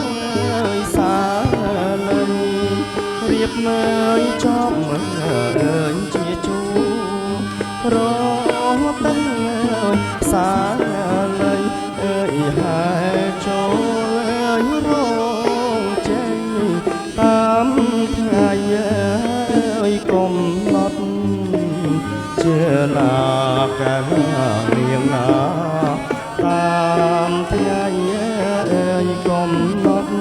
សាលីរៀបមើលចំមើលជាជួរតែសាលីអើយហើយចូលអើយរងចេញតាមថ្ងៃអើយកុំឡត់ជាណាកានាងណាតាមថ្ងៃអើយកុំឡត់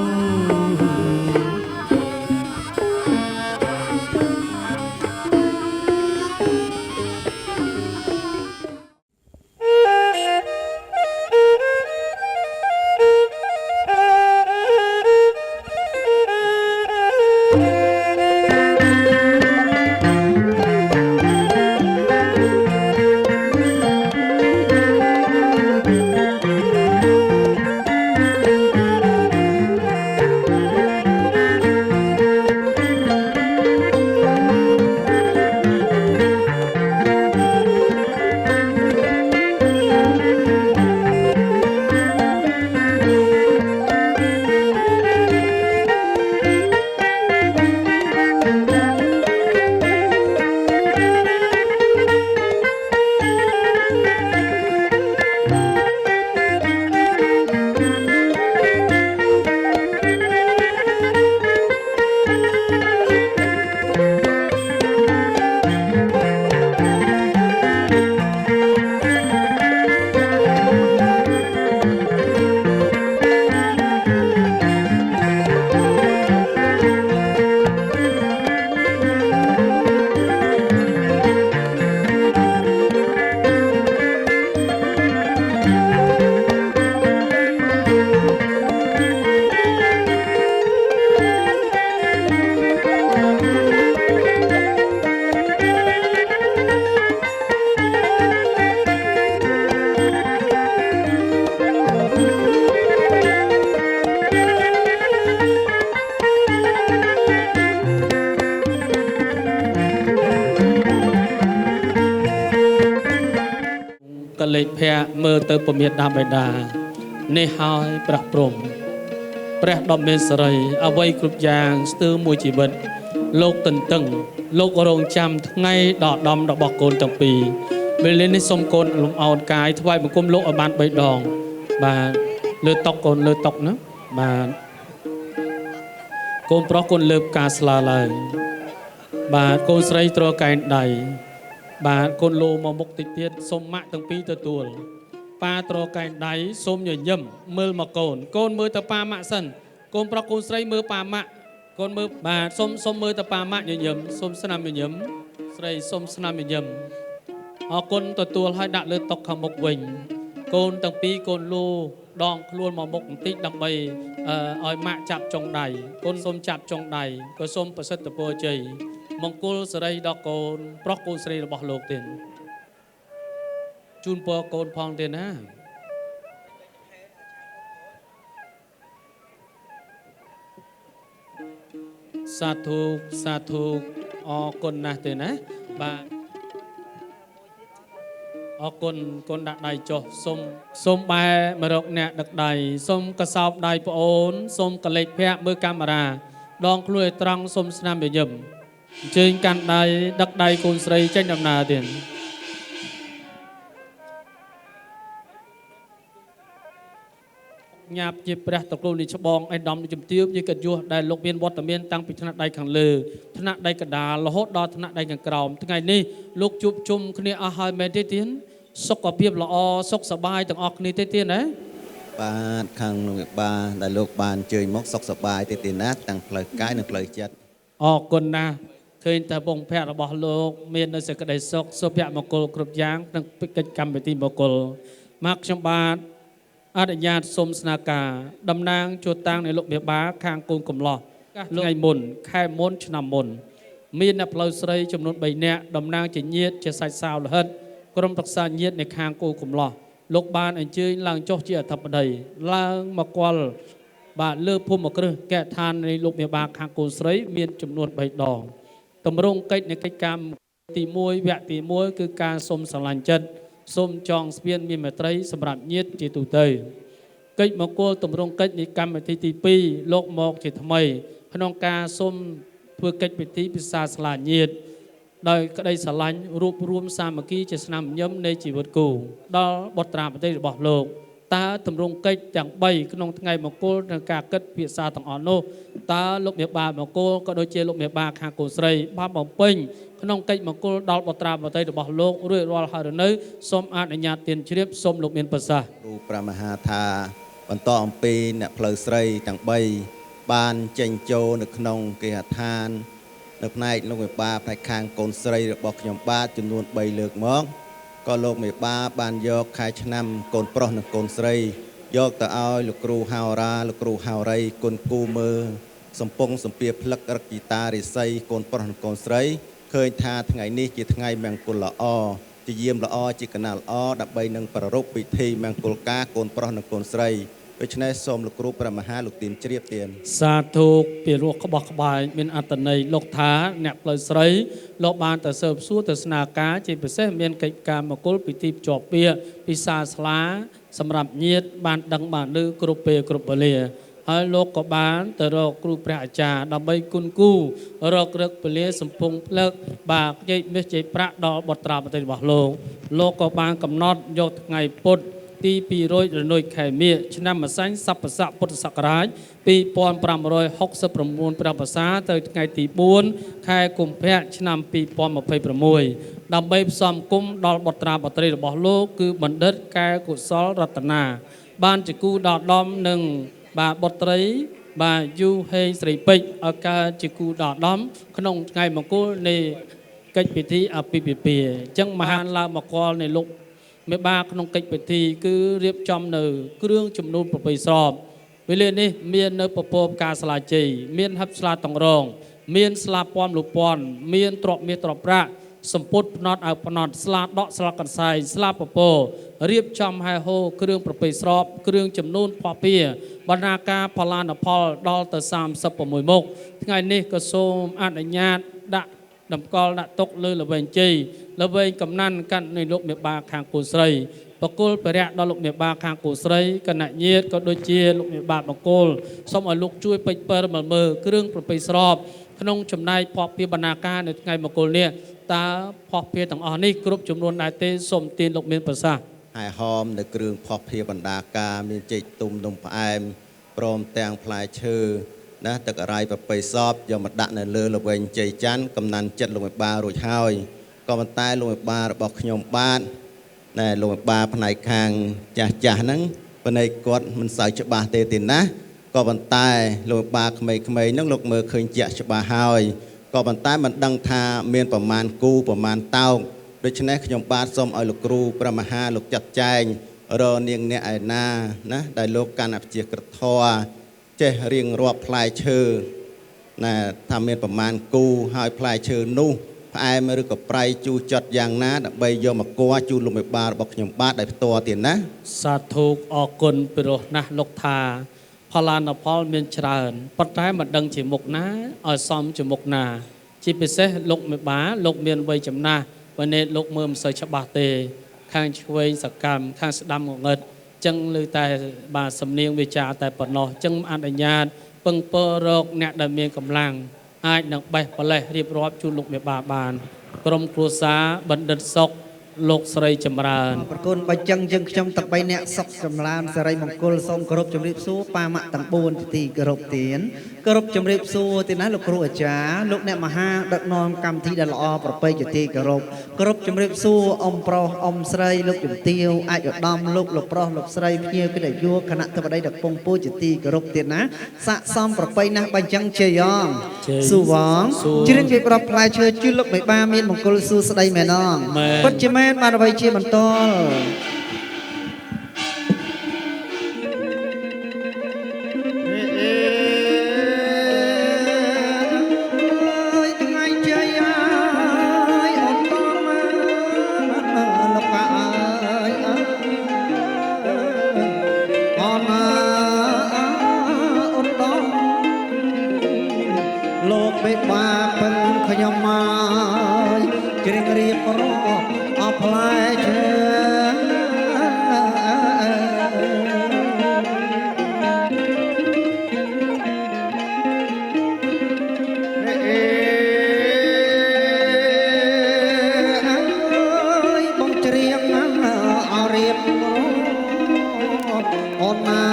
កលេចភៈមើលទៅពមាដាបេដានេះហើយព្រះព្រំព្រះដ៏មានសេរីអ្វីគ្រប់យ៉ាងស្ទើរមួយជីវិតលោកទន្ទឹងលោករងចាំថ្ងៃដកដំរបស់កូនទាំងពីរពេលនេះសូមកូនលំអោនកាយថ្វាយបង្គំលោកឲ្យបាន3ដងបាទលើតុកកូនលើតុកណាបាទ កូនប្រុសកូនលើបការស្លាឡើងបាទកូនស្រីត្រកែងដៃបាទកូនលោមកមុខតិចទៀតសុំម៉ាក់ទាំងពីរទទួលប៉ាត្រកែងដៃសុំញញឹមមើលមកកូនមើលទៅប៉ាម៉ាក់សិនកូនប្រុសកូនស្រីមើលប៉ាម៉ាក់កូនមើលបាទសុំមើលទៅប៉ាម៉ាក់ញញឹមសុំស្នាមញញឹមស្រីសុំស្នាមញញឹមអរគុណទទួលឲ្យដាក់លើតុខាងមុខវិញកូនទាំងពីរកូនលោដងខ្លួនមកមុខបន្តិចដើម្បីឲ្យម៉ាក់ចាប់ចុងដៃកូនសូមចាប់ចុងដៃក៏សូមប្រសិទ្ធពរជ័យមង្គលសិរីដល់កូនប្រុសកូនស្រីរបស់លោកទៀតជូនពរកូនផងទៀតណាសាធុអរគុណណាស់ទេណាបាទអរគុណកូនដាក់ដៃចុះសូមបែរមករកអ្នកដឹកដៃសូមកសោបដៃប្អូនសូមកលេចភ័ក្រមើលកាមេរ៉ាដងខ្លួនឲ្យត្រង់សូមស្នាមញញឹមអញ្ជើញកាន់ដៃដឹកដៃកូនស្រីចេញដំណើរទៀតញាបជាព្រះតកូលនេះច្បងឯដំជំទាវជាកិត្តិយសដែលលោកមានវត្តមានតាំងពីថ្នាក់ដៃខាងលើថ្នាក់ដៃកណ្ដាលរហូតដល់ថ្នាក់ដៃខាងក្រោមថ្ងៃនេះលោកជួបជុំគ្នាអស់ហើយមែនទេទៀតសុខភាពល្អសុខសប្បាយទាំងអស់គ្នាទេទៀតណាបាទខាងលោកបាទដែលលោកបានជើញមកសុខសប្បាយទេទៀតណាទាំងផ្លូវកាយនិងផ្លូវចិត្តអរគុណណាស់ឃើញតែបងភ័ក្ររបស់លោកមាននៅសេចក្តីសុខសុភមង្គលគ្រប់យ៉ាងក្នុងកិច្ចកម្មវិធីមង្គលមកខ្ញុំបាទអនុញ្ញាតសូមស្នើការតំណាងជួតាំងនៃលោកមេបាខាងកូនកំឡោះថ្ងៃមុនខែមុនឆ្នាំមុនមានអ្នកផ្លូវស្រីចំនួន3នាក់តំណាងជាញាតិជាសាច់សាវលហិតក្រុមប្រឹក្សាញាតិនៃខាងកូនកំឡោះលោកបានអញ្ជើញឡើងចុះជាអធិបតីឡើងមកគាល់បាទលើភូមិគ្រឹះកែឋាននៃលោកមេបាខាងកូនស្រីមានចំនួន3ដងតម្រង់កិច្ចនៃកិច្ចកម្មទី1វគ្គទី1គឺការសុំស្រឡាញ់ចិត្តសូមចងស្ពានមានមេត្រីសម្រាប់ញាតិជាទូទៅកិច្ចមង្គលតម្រង់កិច្ចនៃកម្មវិធីទី2លោកមកជាថ្មីក្នុងការសូមធ្វើកិច្ចពិធីពិសាស្លាញាតិដោយក្តីស្រឡាញ់រួបរวมសាមគ្គីជាស្នាមញញឹមនៃជីវិតគូដល់បុត្រាប្រទេសរបស់លោកតើតម្រង់កិច្ចទាំង3ក្នុងថ្ងៃមង្គលនិងការគិតភាសាទាំងអស់នោះតើលោកមេបាមង្គលក៏ដូចជាលោកមេបាខាងកូនស្រីបានបំពេញក្នុងកិច្ចមង្គលដល់បុត្រាប្រទេសរបស់លោករួចរាល់ហើយនៅសូមអនុញ្ញាតទានជ្រាបសូមលោកមានប្រសាសន៍គ្រូព្រះមហាថាបន្តអំពីអ្នកផ្លូវស្រីទាំង3បានចេញចូលនៅក្នុងគេហដ្ឋាននៅផ្នែកលោកមេបាផ្នែកខាងកូនស្រីរបស់ខ្ញុំបាទចំនួន3លើកមកក៏លោកមេបាបានយកខែឆ្នាំកូនប្រុសនិងកូនស្រីយកទៅឲ្យលោកគ្រូហោរាលោកគ្រូហោរីគុណគូមើលសំពងសម្ភារផ្លឹករឹកហ្គីតារិស័យកូនប្រុសនិងកូនស្រីឃើញថាថ្ងៃនេះជាថ្ងៃមង្គលល្អជាយាមល្អជាកណាលល្អដើម្បីនឹងប្រារព្ធពិធីមង្គលការកូនប្រុសនិងកូនស្រីដូច្នេះសូមលោកគ្រូព្រះមហាលោកទានជ្រាបទានសាធុពីរោះក្បោះក្បាយមានអត្តន័យលោកថាអ្នកផ្លូវស្រីលោកបានទៅស៊ើបសួរទស្សនាការជាពិសេសមានកិច្ចការមង្គលពិធីភ្ជាប់ពាក្យពិសាស្លាសម្រាប់ញាតិបានដឹងបានឮគ្រប់ពេលគ្រប់វេលាហើយលោកក៏បានទៅរកគ្រូព្រះអាចារ្យដើម្បីគុណគូរករឹកពលាសម្ពង់ផ្លឹកបាទជ័យមាសជ័យប្រាក់ដល់បុត្រាប្រទេសរបស់លោកក៏បានកំណត់យកថ្ងៃពុធទី200រនោចខែមិញឆ្នាំម្សាញ់សព្វស័កពុទ្ធសករាជ2569ព្រះប្រសាទៅថ្ងៃទី4ខែកុម្ភៈឆ្នាំ2026ដើម្បីផ្សំគុំដល់បុត្រាបុត្រីរបស់លោកគឺបណ្ឌិតកែកុសលរតនាបានជាគូដល់ដំនឹងបាទបុត្រីបាទយូហេងស្រីពេជ្រឲ្យកើតជាគូដល់ដំក្នុងថ្ងៃមង្គលនៃកិច្ចពិធីអាពាហ៍ពិពាហ៍អញ្ចឹងមហានឡើងមកគាល់នៃលោកមេបាក្នុងកិច្ចពិធីគឺរៀបចំនៅគ្រឿងជំនូនប្រពៃស្របវេលានេះមាននៅពពកផ្កាស្លាជ័យមានហឹបស្លាតងរងមានស្លាពំលូពន់មានទ្រព្យមាសទ្រព្យប្រាក់សម្ពុតផ្នត់ឲ្យផ្នត់ស្លាដកស្លាកន្សែងស្លាពពករៀបចំហែហូគ្រឿងប្រពៃស្របគ្រឿងចំនួនផពាបណ្ណាការផលានផលដល់ទៅ36មុខថ្ងៃនេះក៏សូមអនុញ្ញាតដាក់តម្កល់ដាក់ទុកលើល្វែងជ័យល្វែងកំណាន់កាន់នៃលោកមេបាខាងកូនស្រីបកុលបរិយដល់លោកមេបាខាងកូនស្រីគណៈញាតិក៏ដូចជាលោកមេបាបកុលសូមឲ្យលោកជួយពេចពើមើលគ្រឿងប្រពៃស្របក្នុងចំណែកផពាបណ្ណាការនៅថ្ងៃមង្គលនេះតើផពាទាំងអស់នេះគ្រប់ចំនួនដែរទេសូមទានលោកមានប្រសាសន៍ហើយហោមនៅគ្រឿងផពាបណ្ណាការមានចេកទុំនំផ្អែមព្រមទាំងផ្លែឈើ ណាទឹកអរ៉ៃប្របីសពយកមកដាក់នៅលើល្វែងជ័យច័ន្ទកំណាន់ចិត្តលោកមេបារួចហើយក៏ប៉ុន្តែលោកមេបារបស់ខ្ញុំបាទណែលោកមេបាផ្នែកខាងចាស់ហ្នឹងបណៃគាត់មិនសូវច្បាស់ទេណាក៏ប៉ុន្តែលោកមេបាក្មេងៗហ្នឹងលោកមើលឃើញជាក់ច្បាស់ហើយក៏ប៉ុន្តែមិនដឹងថាមានប្រមាណគូប្រមាណតោកដូច្នេះខ្ញុំបាទសូមឲ្យលោកគ្រូព្រះមហាលោកចាត់ចែងរនាងអ្នកឯណាណាដែលលោកកាន់អភិជាក្រធរចេះរៀងរាប់ផ្លែឈើណាថាមានប្រមាណគូហើយផ្លែឈើនោះផ្អែមឬក៏ប្រៃជូរចត់យ៉ាងណាដើម្បីយកមកគួរជូរលោកមេបារបស់ខ្ញុំបាទដែលផ្ទាល់ទៀតណាសាធុអរគុណពីរោះណាស់លោកថាផលានផលមានច្រើនប៉ុន្តែមិនដឹងជាមុខណាឲ្យសមជាមុខណាជាពិសេសលោកមេបាលោកមានវ័យចំណាស់បើនេះលោកមើលមិនសូវច្បាស់ទេខាងឆ្វេងសកម្មខាងស្ដាំងងឹតចឹងលើតែបាទសំនៀងវាចាតែប៉ុណ្ណោះចឹងអនុញ្ញាតពឹងពើរកអ្នកដែលមានកម្លាំងអាចនឹងបេះប្រលេះរៀបរាប់ជូនលោកមេបាបានក្រុមគ្រួសារបណ្ឌិតសុកលោកស្រីចម្រើនប្រគុណបើចឹងយើងខ្ញុំទាំង3អ្នកសុខចម្រើនសិរីមង្គលសូមគោរពជម្រាបសួរប៉ាម៉ាក់ទាំង4ទីគោរពទានគោរពជម្រាបសួរទីណាលោកគ្រូអាចារ្យលោកអ្នកមហាដឹកនាំកម្មវិធីដែលល្អប្រពៃជាទីគោរពជម្រាបសួរអ៊ំប្រុសអ៊ំស្រីលោកជំទាវអាចឧត្តមលោកប្រុសលោកស្រីភ្ញៀវកិត្តិយសគណៈធិបតីដឹកពងពូជាទីគោរពទៀតណាស័កសមប្រពៃណាស់បើចឹងជ័យងស៊ូវងជ្រាបជ័យប្រផ្លែឈើជឿលោកមេបាមានមង្គលសួស្តីមែនងពិតជាមែនបានអ្វីជាបន្តលោកបេបាពឹងខ្ញុំមកជ្រៀងរៀបរាប់អបផ្លែឈើបងជ្រៀងអរៀបអូនណា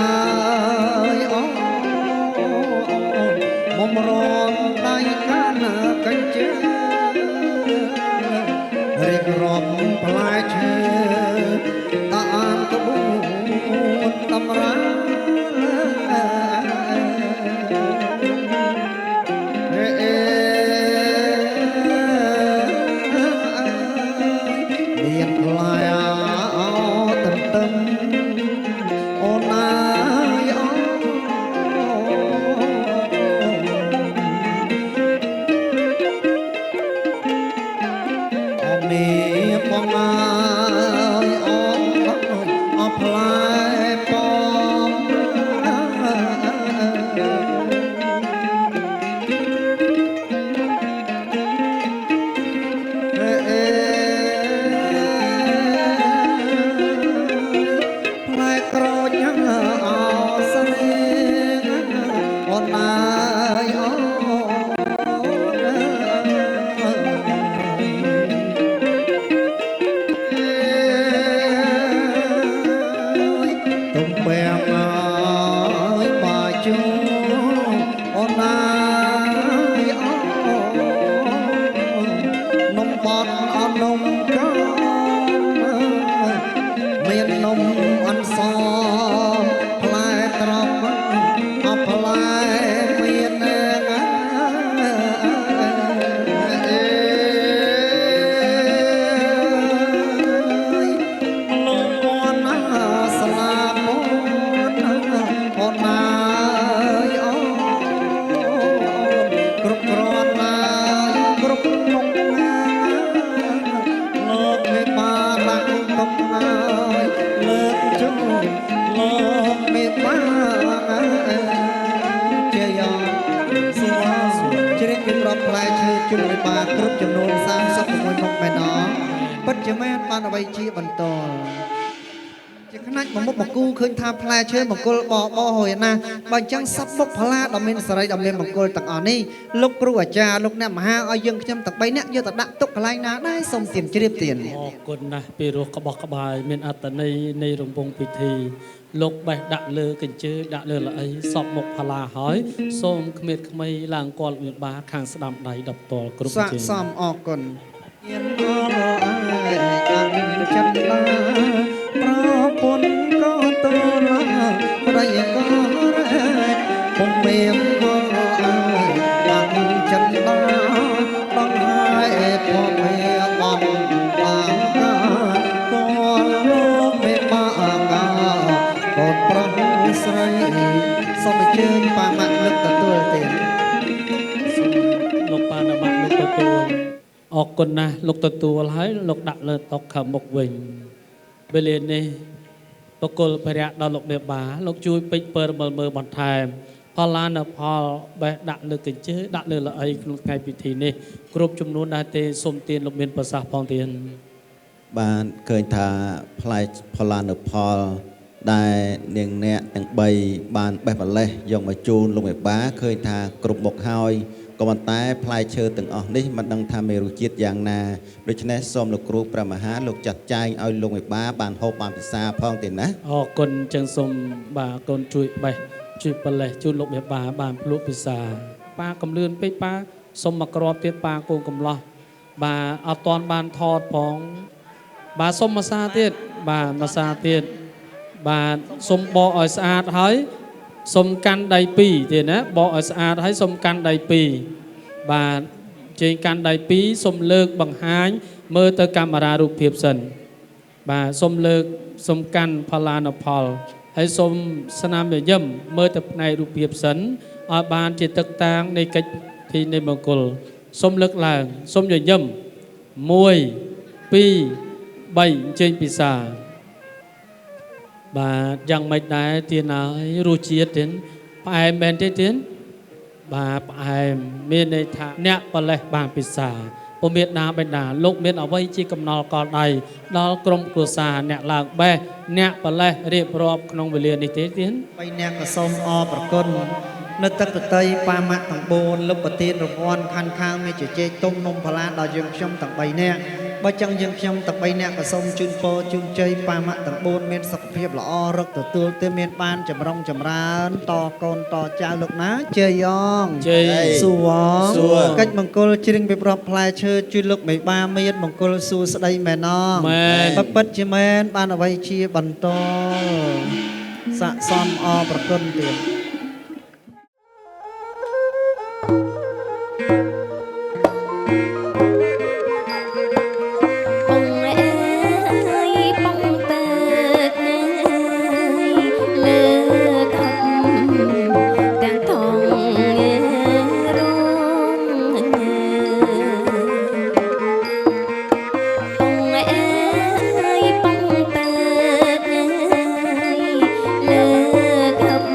មុំរនដៃកាន់កញ្ជើរៀបរាប់ផ្លែឈើតាមក្បួនតម្រាមានផ្លែអោតន្ទឹមអូនណាយមានបងអើយអផ្លែបងផ្លែក្រូចអស្រីអូនអើយទុំបែងអើយបាជូអូនណាយនំបត់អននំកោមាននំអន្សមផ្លែត្រប់អផ្លែមានគ្រប់គ្រាន់ណាយគ្រប់មុខណាលោកមេបាបាក់ទុកណាយលើកជុំលោកមេបាជាយ៉ាងសួរជ្រាបពីរាប់ផ្លែឈើជុំមេបាគ្រប់ចំនួន36មុខមែនអពិតជាមែនបានអ្វីជាបន្ត ជាខ្នាច់មកមុខមកគូឃើញថាផ្លែឈើមង្គលបបហើយណាបើអញ្ចឹងសັບមុខផ្លាដ៏មានសេរីដ៏មានមង្គលទាំងអស់នេះលោកគ្រូអាចារ្យលោកអ្នកមហាឲ្យយើងខ្ញុំទាំង3នាក់យកទៅដាក់ទុកកន្លែងណាដែរសូមទានជ្រាបទាន អរគុណណាស់ពីរោះក្បោះក្បាយមានអត្តន័យនៃរង្វង់ពិធីលោកបេះដាក់លើកញ្ជើដាក់លើល្អីសពមុខផាឡាហើយសូមគ្មៀតក្មៃឡើងគាត់មានបាខាងស្ដាំដៃដប់តលគ្រប់ សាក ជើង សមអរគុណមានអរអាយអានចិត្តឡាប្រពន្ធក៏តឡាប្រយក៏រែកពុំមានក៏អាយអានចិត្តឡាបងហើយพ่อแม่បងបានក៏លោកមេបាអាកាកូនប្រុសស្រីសូមអញ្ជើញប៉ាម៉ាក់នឹកទទួលទេ លោកប៉ាណាម៉ាក់លោកទទួលអរគុណណាស់លោកទទួលហើយលោកដាក់លើតុខាងមុខវិញពេលនេះបកគលភរៈដល់លោកមេបាលោកជួយពេចពើមើលបន្ថែមផលឡានផលបេះដាក់លើកញ្ជើដាក់លើល្អីក្នុងថ្ងៃពិធីនេះគ្រប់ចំនួនដែរទេសូមទានលោកមានប្រសាសន៍ផងទៀត បានឃើញថាផ្លែផលានុផលដែលនាងអ្នកទាំង3បានបេះបលេះយកមកជូនលោកមេបាឃើញថាគ្រប់មុខហើយក៏ប៉ុន្តែផ្លែឈើទាំងអស់នេះមិនដឹងថាមានរសជាតិយ៉ាងណាដូច្នេះសូមលោកគ្រូព្រះមហាលោកចាត់ចែងឲ្យលោកមេបាបានហូបបានពិសាផងទេណា អរគុណចឹងសូមបាទកូនជួយបេះជួយបលេះជូនលោកមេបាបានភ្លក់ពិសាប៉ាកំលឿនពេកប៉ាសូមមកក្របទៀតប៉ាកូនកំឡោះបាទអត់តាន់បានថតផងបាទសូមមកសាទៀតបាទមកសាទៀតបាទសូមបកឲ្យស្អាតហើយសូមកាន់ដៃ2ទៀតណាបកឲ្យស្អាតហើយសូមកាន់ដៃ2បាទជើងកាន់ដៃ2សូមលើកបង្ហាញមើលទៅកាមេរ៉ារូបភាពសិនបាទសូមលើកសូមកាន់ផលានុផលហើយសូមស្នាមញញឹមមើលទៅផ្នែករូបភាពសិនឲ្យបានជាទឹកតាងនៃកិច្ចពិធីនៃមង្គលសូមលើកឡើងសូមញញឹម1 2 3អញ្ជើញពិសាបាទយ៉ាងម៉េចដែរទៀនហើយរសជាតិទៀនផ្អែមមែនទេទៀនបាទផ្អែមមានន័យថាអ្នកបលេះបានពិសាពុំមានណាបេដាលោកមានអ្វីជាកំណល់កលដៃដល់ក្រុមគ្រួសារអ្នកឡើងបេះអ្នកបលេះរៀបរាប់ក្នុងវេលានេះទេទៀន 3នាក់ក៏សូមអរប្រគុណនៅទឹកទតីប៉ាម៉ាក់ទាំង4លោកប្រធានរង្វាន់ខាន់ខាងមានជជែកទុំនំផាឡាដល់យើងខ្ញុំទាំង3នាក់បើចឹងយើងខ្ញុំទាំង3នាក់ក៏សូមជូនពរជូនជ័យប៉ាម៉ាក់ទាំង4មានសុខភាពល្អរឹកទទួលទៅមានបានចម្រុងចម្រើនតកូនតចៅលោកណាជ័យយ៉ង ជ័យ សួរ សួរ កិច្ចមង្គលជ្រៀងពីប្រាប់ផ្លែឈើជូនលោកមេបាមានមង្គលសួស្ដីមែនណង មែន ពិតជាមែនបានអ្វីជាបន្តស័កសមអរប្រគុណទៀត បងអើយបងពើកអើយលើកអប់ទាំងថងរងបងអើយបងពើកអើយលើកអប់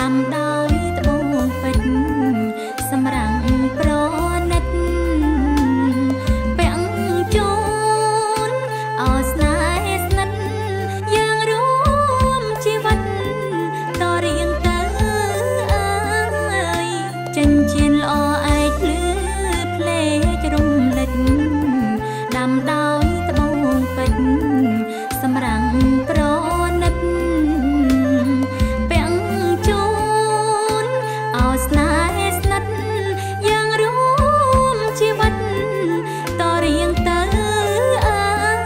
ដាំដោយត្បូងពេជ្រសម្រាំងប្រណិតពាក់ជូនអោស្នេហ៍ស្និទ្ធយើងរួមជីវិតតរៀងទៅអើយចិញ្ចៀនល្អឯកភ្លឺភ្លេចរំលេចដាំដោយត្បូងពេជ្រសម្រាំងប្រណិតពាក់ជូនអោស្នេហ៍ស្និទ្ធយើងរួមជីវិតតរៀងទៅអើយ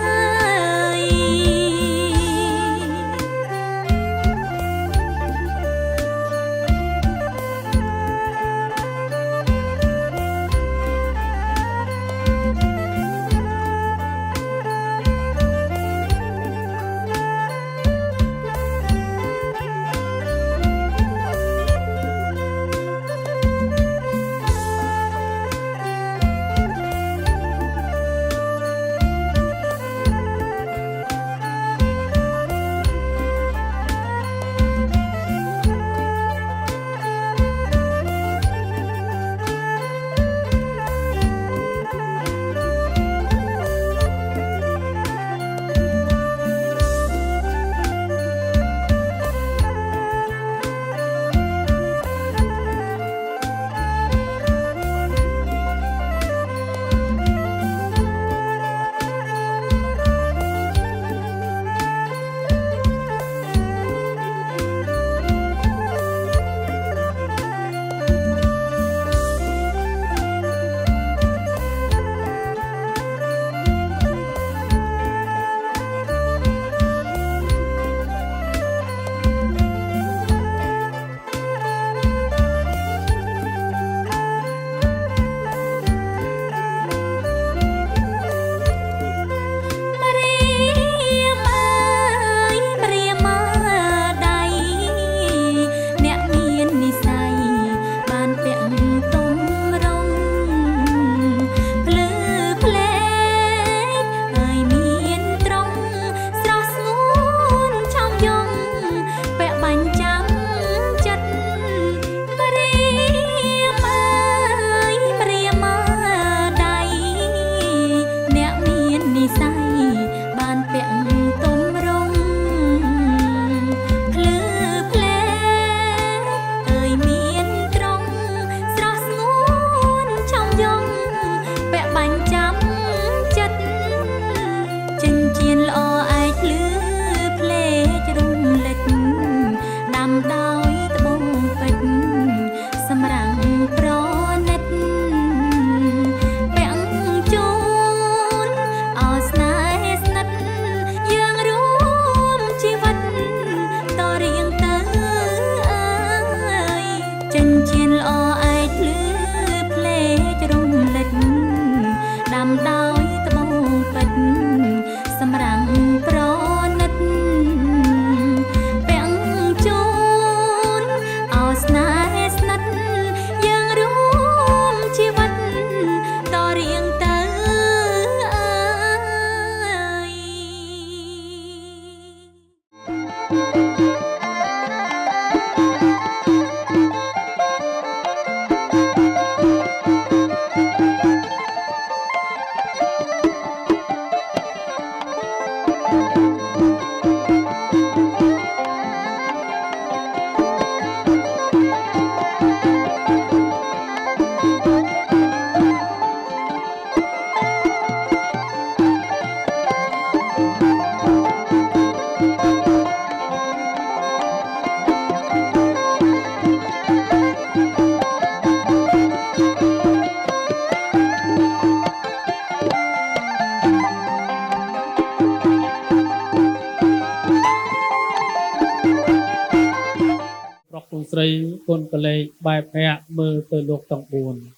ស្រីគុណកលេសបែបភ័ក្រមើលទៅលោកទាំង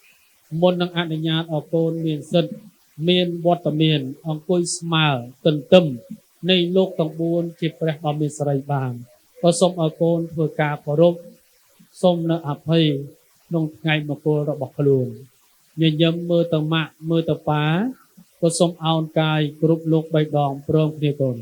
4មុននឹងអនុញ្ញាតឲ្យកូនមានសិទ្ធិមានវត្តមានអង្គុយស្មើទន្ទឹមនៃលោកទាំង4ជាព្រះដ៏មានសិរីបានក៏សូមឲ្យកូនធ្វើការគោរពសូមនៅអភ័យក្នុងថ្ងៃមង្គលរបស់ខ្លួនញញឹមមើលទៅម៉ាក់មើលទៅប៉ាក៏សូមអោនកាយគ្រប់លោក3ដងព្រមគ្នាកូន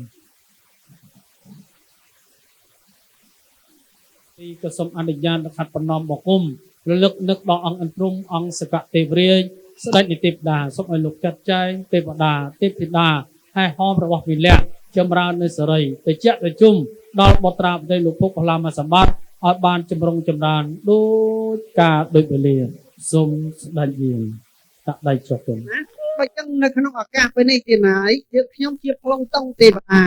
ទីក៏សូមអនុញ្ញាតខាត់បំណងបង្គំរលឹកនឹកដល់អង្គអន្ទ្រំអង្គសកទេវរាជស្ដេចនីតិបតាសូមឲ្យលោកចាត់ចែងទេវតាទេពធីតាហើយហោមរបស់វិលៈចម្រើននៅសេរីទៅជាក់ទៅជុំដល់បុត្រាប្រទេសលោកពុកផល្លាមសម្បត្តិឲ្យបានចម្រុងចម្រើនដូចការដូចវេលាសូមស្ដេចយាងតាក់ដៃចុះគុណ បើចឹងនៅក្នុងឱកាសពេលនេះទៀតហើយយើងខ្ញុំជាប្លង់តុងទេវតា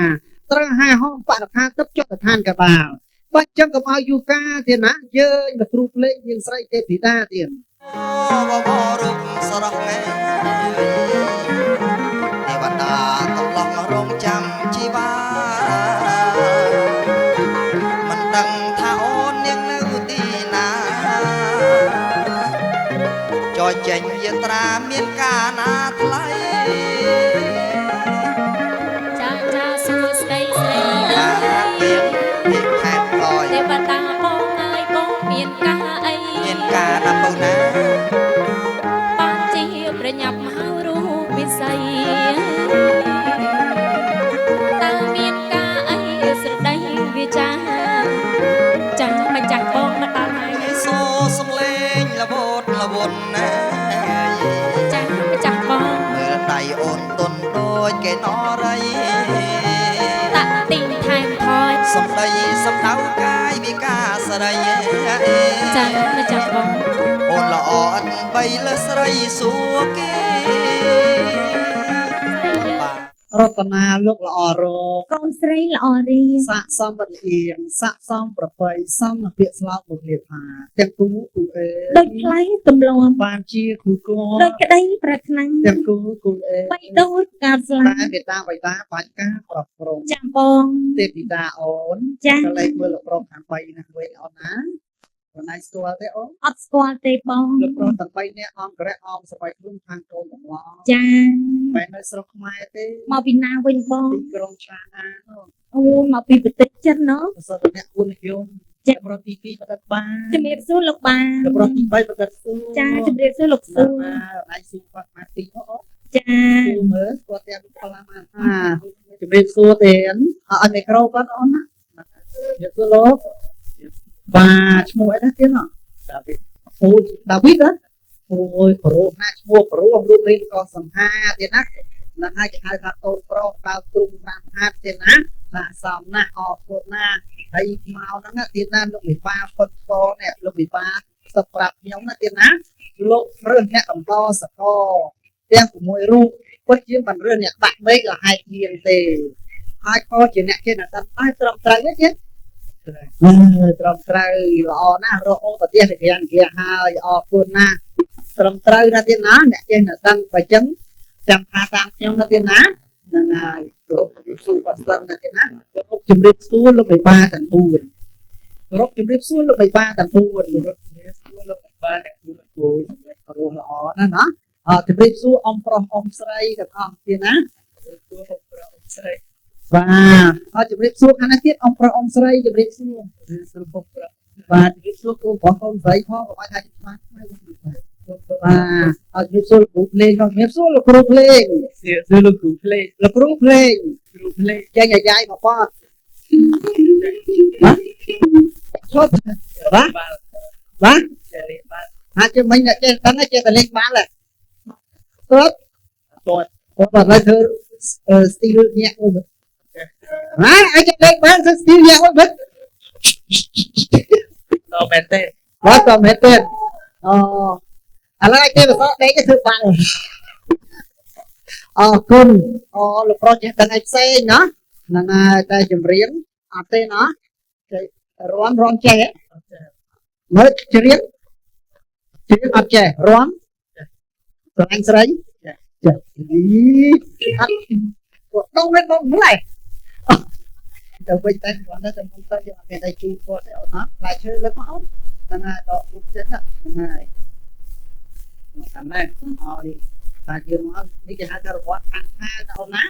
ត្រូវហែហោបរិខាទឹកចុះឋានកបាលបើចឹងកុំឲ្យយូរកាលទៀតណាយើងទៅគ្រូភ្លេងយើងស្រីទេពធីតាទៀត បបរូបស្រស់ងែទេវតាកំឡោះរងចាំជីវ៉ាមិនដឹងថាអូននាងនៅទីណាចោចេញយាត្រាមានការណាថ្លៃ ចាចាសួស្ដីស្រី បានទៀតទីខេត្តឡយ ទេវតាបងអើយបងមានការអី មានការណាបើណា បានជាប្រញាប់មករូបវិស័យតើមានការអីស្រដីវាចាចាំមិនចាស់បងមកដល់ហើយ សូសំលេងល្វត់ល្វន់ណា ចាំមិនចាស់បង មើលដៃអូនទុនដូចគេនរី តាក់ទីងថែមថយ សំដីសំដៅកាយវិការស្រី ចាំមិនចាស់បង អូនល្អឥតបីលើស្រីសួរគេបាទ រតនាលោកល្អរក កូនស្រីល្អរី ស័កសមវត្តអៀងស័កសមប្រពៃសមនឹងពាក្យស្លោកមកលាថាទាំងគូគូអេ ដូចថ្លៃទម្លាប់ បានជាគូគួ ដូចក្តីប្រាថ្នា ទាំងគូគូអេ បីដូចការស្លា តែ ប់ មេតាបៃតាបាច់ការប្រព្រំ ចាំបង ទេពធីតាអូន ចា កលេចមើលលោកប្រុសខាង3ណាវិញអូនណាបងឯងស្គាល់ទេអូន អត់ស្គាល់ទេបង លោកប្រុសទាំង3នាក់អង្គរៈអមសបាយខ្លួនខាងកូនបងឡង ចា បែរនៅស្រុកខ្មែរទេ មកពីណាវិញបង ទីក្រុងឆាណានោះ អូមកពីប្រទេសចិនណោះ សតអ្នកគុណនិយមចាក់ប្រទី2បដិបបាន ជំរាបសួរលោកបាន លោកប្រុសទី3បដិសួរ ចាជំរាបសួរលោកសួរ អាចស៊ីគាត់មកទីអូ ចា សួរមើលគាត់ទាំងផល្លាមកជំរាបសួរទេអត់មីក្រូគាត់អូនណាជំរាបសួរលោកបាទឈ្មោះអីណាទៀតណាដាវីតអូដាវីតណាអូយប្រុសណាឈ្មោះប្រុសរូបរាងក៏សង្ហាទៀតណានឹងឲ្យគេហៅថាកូនប្រុសដើរទ្រុងតាមហាត់ទៀតណាបាទសំណាស់អរគុណណាហើយមកហ្នឹងទៀតណាលោកវិបាពុតតនេះលោកវិបាសឹកប្រាប់ខ្ញុំណាទៀតណាលោករើសអ្នកកំដរសកទាំង6រូបពិតជាមិនរើសអ្នកដាក់មេឃលហែកជាងទេហើយក៏ជាអ្នកគេណាស់តែត្រឹមត្រូវទេទៀតត្រឹមត្រូវល្អណាស់រកអូប្រទេសទៅយ៉ាងគេហើយអរគុណណាស់ត្រឹមត្រូវណាទៀតណាអ្នកចេះណាស់តាំងបើចឹងចាំថាតាមខ្ញុំណាទៀតណាហ្នឹងហើយគ្រប់សួរបាត់ស្ដាប់ណាទៀតណាគ្រប់ជំរាបសួរលោកបិបាទាំង4គ្រប់ជំរាបសួរលោកបិបាទាំង4គ្រប់ជំរាបសួរលោកបិបាទាំង4រស់ល្អណាស់ណាជំរាបសួរអ៊ំប្រុសអ៊ំស្រីទាំងអស់ទៀតណាសួរអ៊ំប្រុសអ៊ំស្រីបាទអរជំរាបសួរខាងណាទៀតអ៊ំប្រុសអ៊ំស្រីជំរាបសួរសួរពុកប្រុសបាទជំរាបសួរគូប្រុសកូនស្រីផងកុំឲ្យថាច្បាស់បាទអរជំរាបសួរលោកគ្រូភ្លេងផងជំរាបសួរលោកគ្រូភ្លេងសួរលោកគ្រូភ្លេងលោកគ្រូភ្លេងចេញអាយ៉ាយមកប៉តឈប់បាទបាទអាចមិញអ្នកចេះដឹងចេះតែលេងបាល់ហ្នឹងគាត់គាត់ឥឡូវធ្វើស្ទីលញាក់មួយមើលណាអាចលេងបាល់ធ្វើស្ទីលញាក់មួយមើលដល់មែនទេបាទដល់មែនទេឥឡូវគេបសដេកទៅធ្វើបាល់អរគុណលោកប្រុសចេះដឹងឯផ្សេងណាហ្នឹងហើយតែចម្រៀងអត់ទេណារាំចេះមើលច្រៀងអត់ចេះរាំស្រឡាញ់ស្រីចេះអត់គាត់ដងមិនម្លេះទៅវិញតែគាត់ទៅមុនទៅយកគេដៃជួគាត់ទៅអត់ណាខ្លាចឈើលើកមកអត់ហ្នឹងហើយដកពុកចិត្តហ្នឹងហើយតាមនេះឲ្យតែយើងមកនេះគេហៅថារង្វាន់ខាងខាអូនណា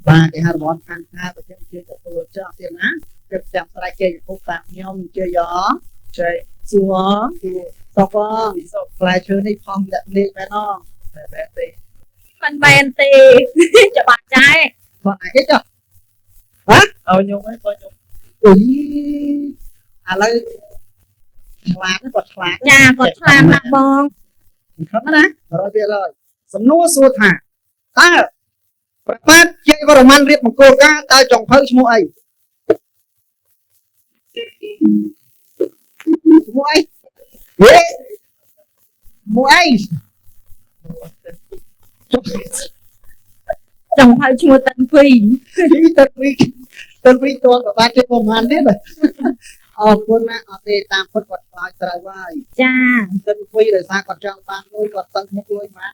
បាទគេហៅរង្វាន់ខាងខាបើចឹងជាទៅពលចោះទៀតណាគិតចាំស្រែកជ័យពុកតាមខ្ញុំជ័យជ័យសួរសកខ្លាចឈើនេះផងដាក់លេខមែនអត់បែបទេមិនមែនទេច្បាស់ចាយគាត់អាចចុះហ៎ឲ្យខ្ញុំឯងបើខ្ញុំអូយឥ ឡូវឆ្លាតគាត់ឆ្លាត ចាគាត់ឆ្លាតណាស់បង ខំណា100%សំណួរសួរថាតើប្របាទជ័យវរ្ម័នរៀបមង្គលការតើចុងភៅឈ្មោះអីឈ្មោះអីហេឈ្មោះអី ចង់ហៅឈ្មោះតិនពី ទឹកពីតួប្របាទជ័យវរ្ម័នទៀតអរគុណណាអត់ទេតាមពុតគាត់ឆ្លើយត្រូវហើយ ចា ទឹកពីដោយសារគាត់ចង់បានលុយគាត់តឹងមុខលុយមក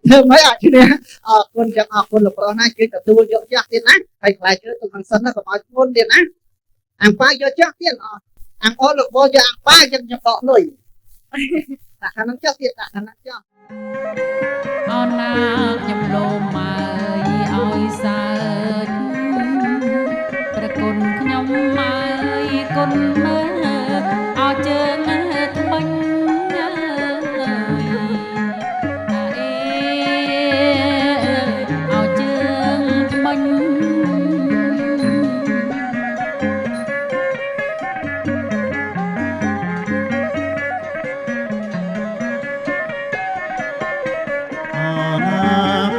ធ្វើមិនអាចទេអរគុណចឹងអរគុណលោកប្រុសណាជួយទទួលយកចាស់ទៀតណាហើយខ្លាចជឿទៅខាងសិនណាកុំឲ្យធ្ងន់ទៀតណាអាំប៉ាយកចាស់ទៀតអាំអូលោកបងយកអាំប៉ាចឹងខ្ញុំដកលុយដាក់ខាងនោះចាស់ទៀតដាក់ខាងនោះចាស់ អូនណាខ្ញុំលោមមកឲ្យសើចប្រគុណខ្ញុំមកគុណមើលអោជើងថ្មិញអើយអេអោជើងថ្មិញ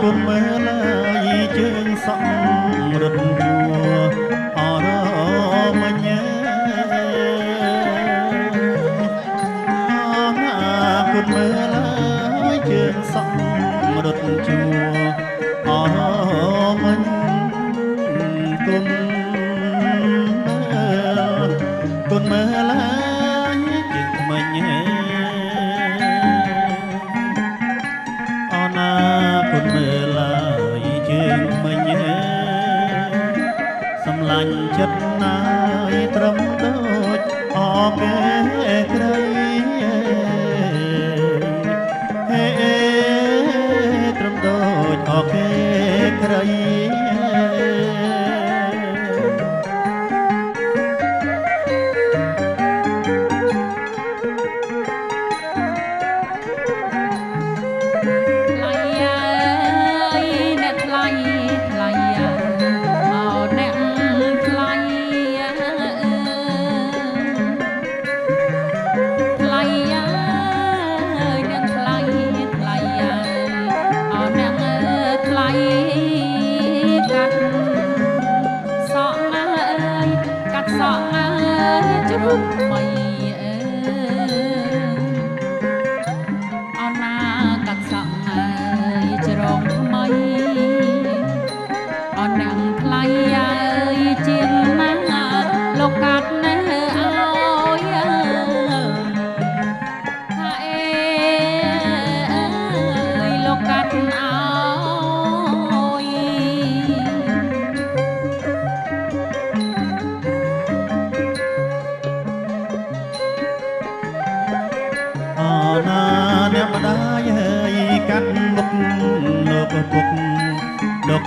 គុណមើលយជើងសក់រត់យួរអរមញ៉ាគុណមើលយជើងសក់រត់យួរអរមញគុណមើលយជើងថ្មិញគុណមើលជើងមិញសំឡាញ់ចិត្តណាយត្រឹមដូចអកែក្រៃហេត្រឹមដូចអកែក្រៃ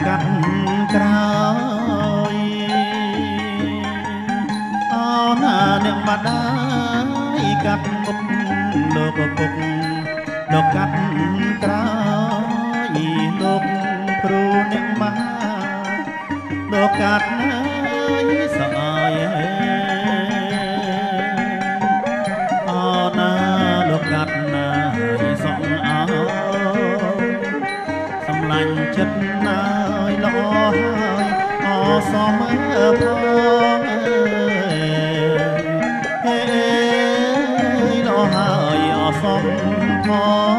កាត់ក្រោយអោណាអ្នកម្ដាយកាត់មុខលោកពុកលោកកាត់ក្រោយលោកគ្រូអ្នកមហាលោកកាត់ណាយស្អយអោណាលោកកាត់ណាយសក់អោសម្លាញ់ចិត្តណាយល្អហើយអសមផងហេល្អហើយអសមផង អ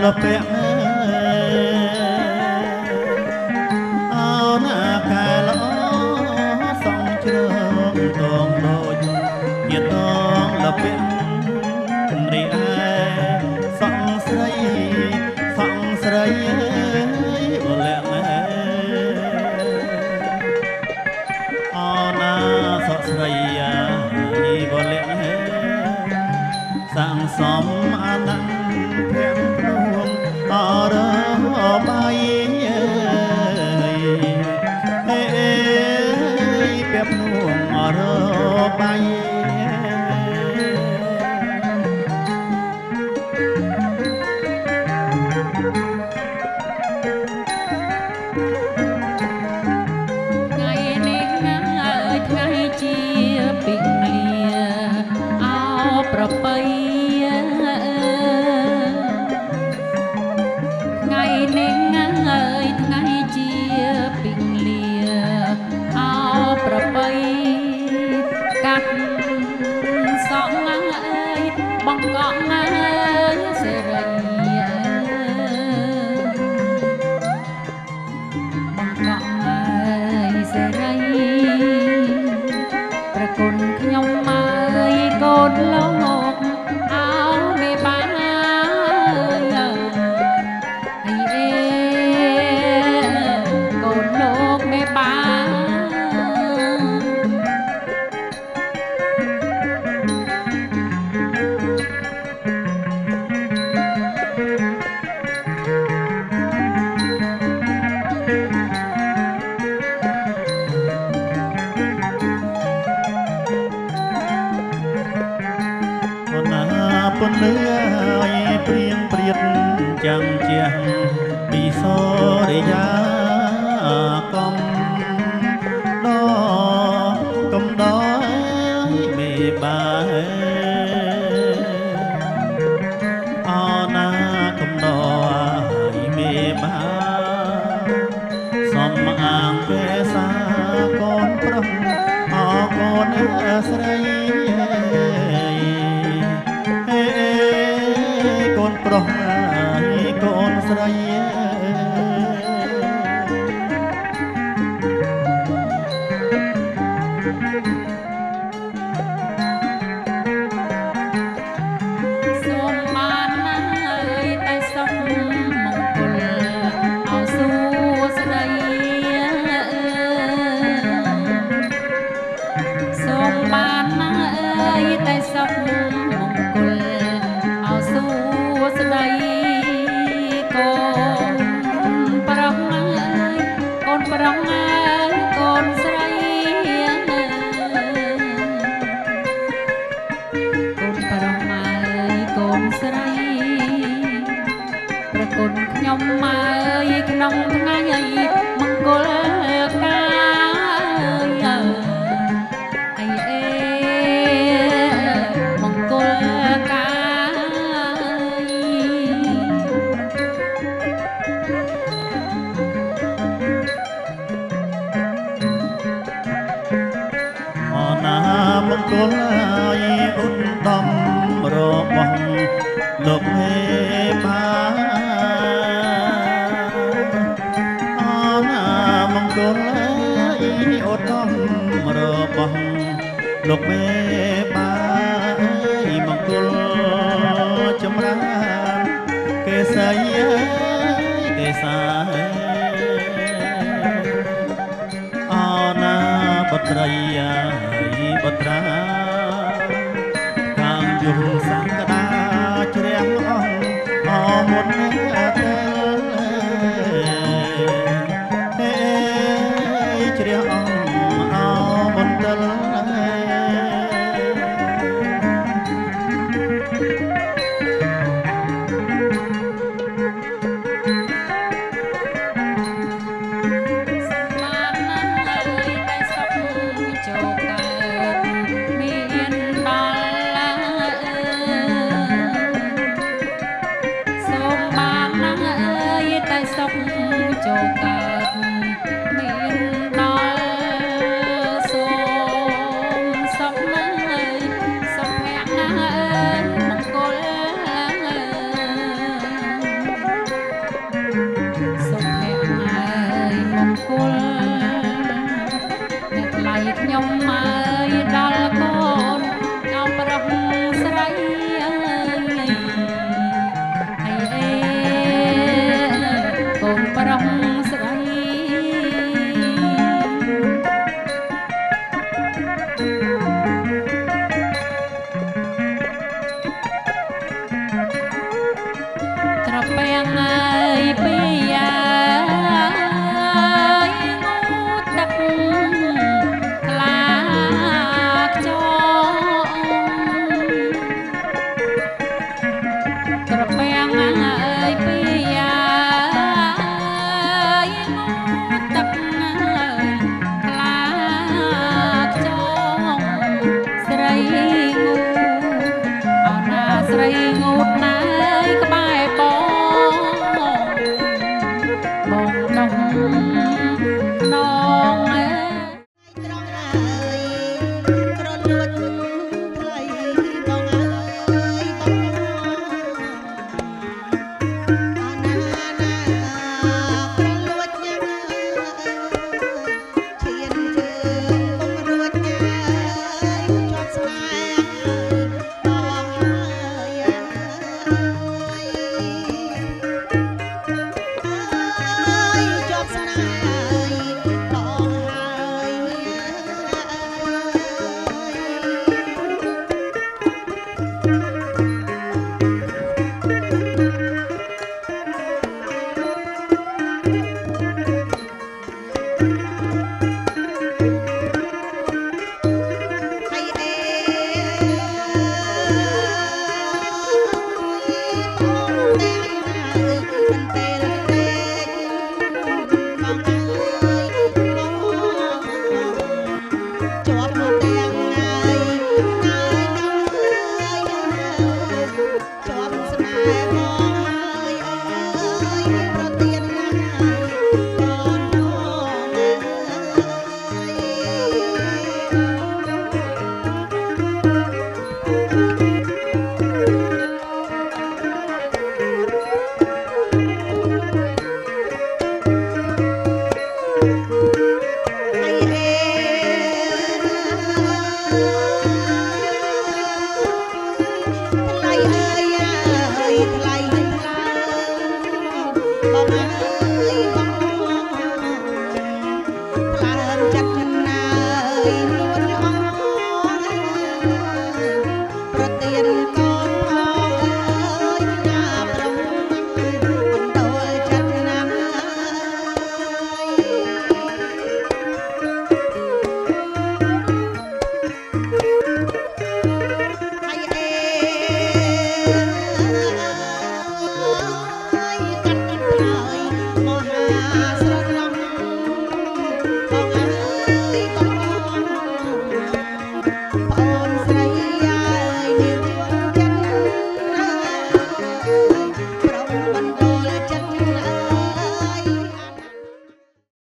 លពាក់អោណាកែល្អសំជ្រើងតងដូចជាតងលពាក់រីឯសង្ស្រីបលាក់អោណាសក់ស្រីបលាក់សាំងសំអានន្ទភាំងភ្នួងអរបាយពាក់ភ្នួងអរបាយពន្លឺឲ្យព្រៀងព្រាតចាំងជាងពីសូរិយាកំដោយមេបាអណាកំដោយមេបាសំអាងគេសាកូនប្រុសអកូនស្រីកូនប្រុសកូនស្រីក្នុងថ្ងៃមង្គលកាយមង្គលកាយអណាមង្គលឧត្តមរបស់លោកមេបាគលឧត្តមរបស់លោកមេបាយមង្គលចម្រើនគេសីគេសាអណាបត្រីបត្រាកាមយងសង្កដាជ្រះអង្គអមុន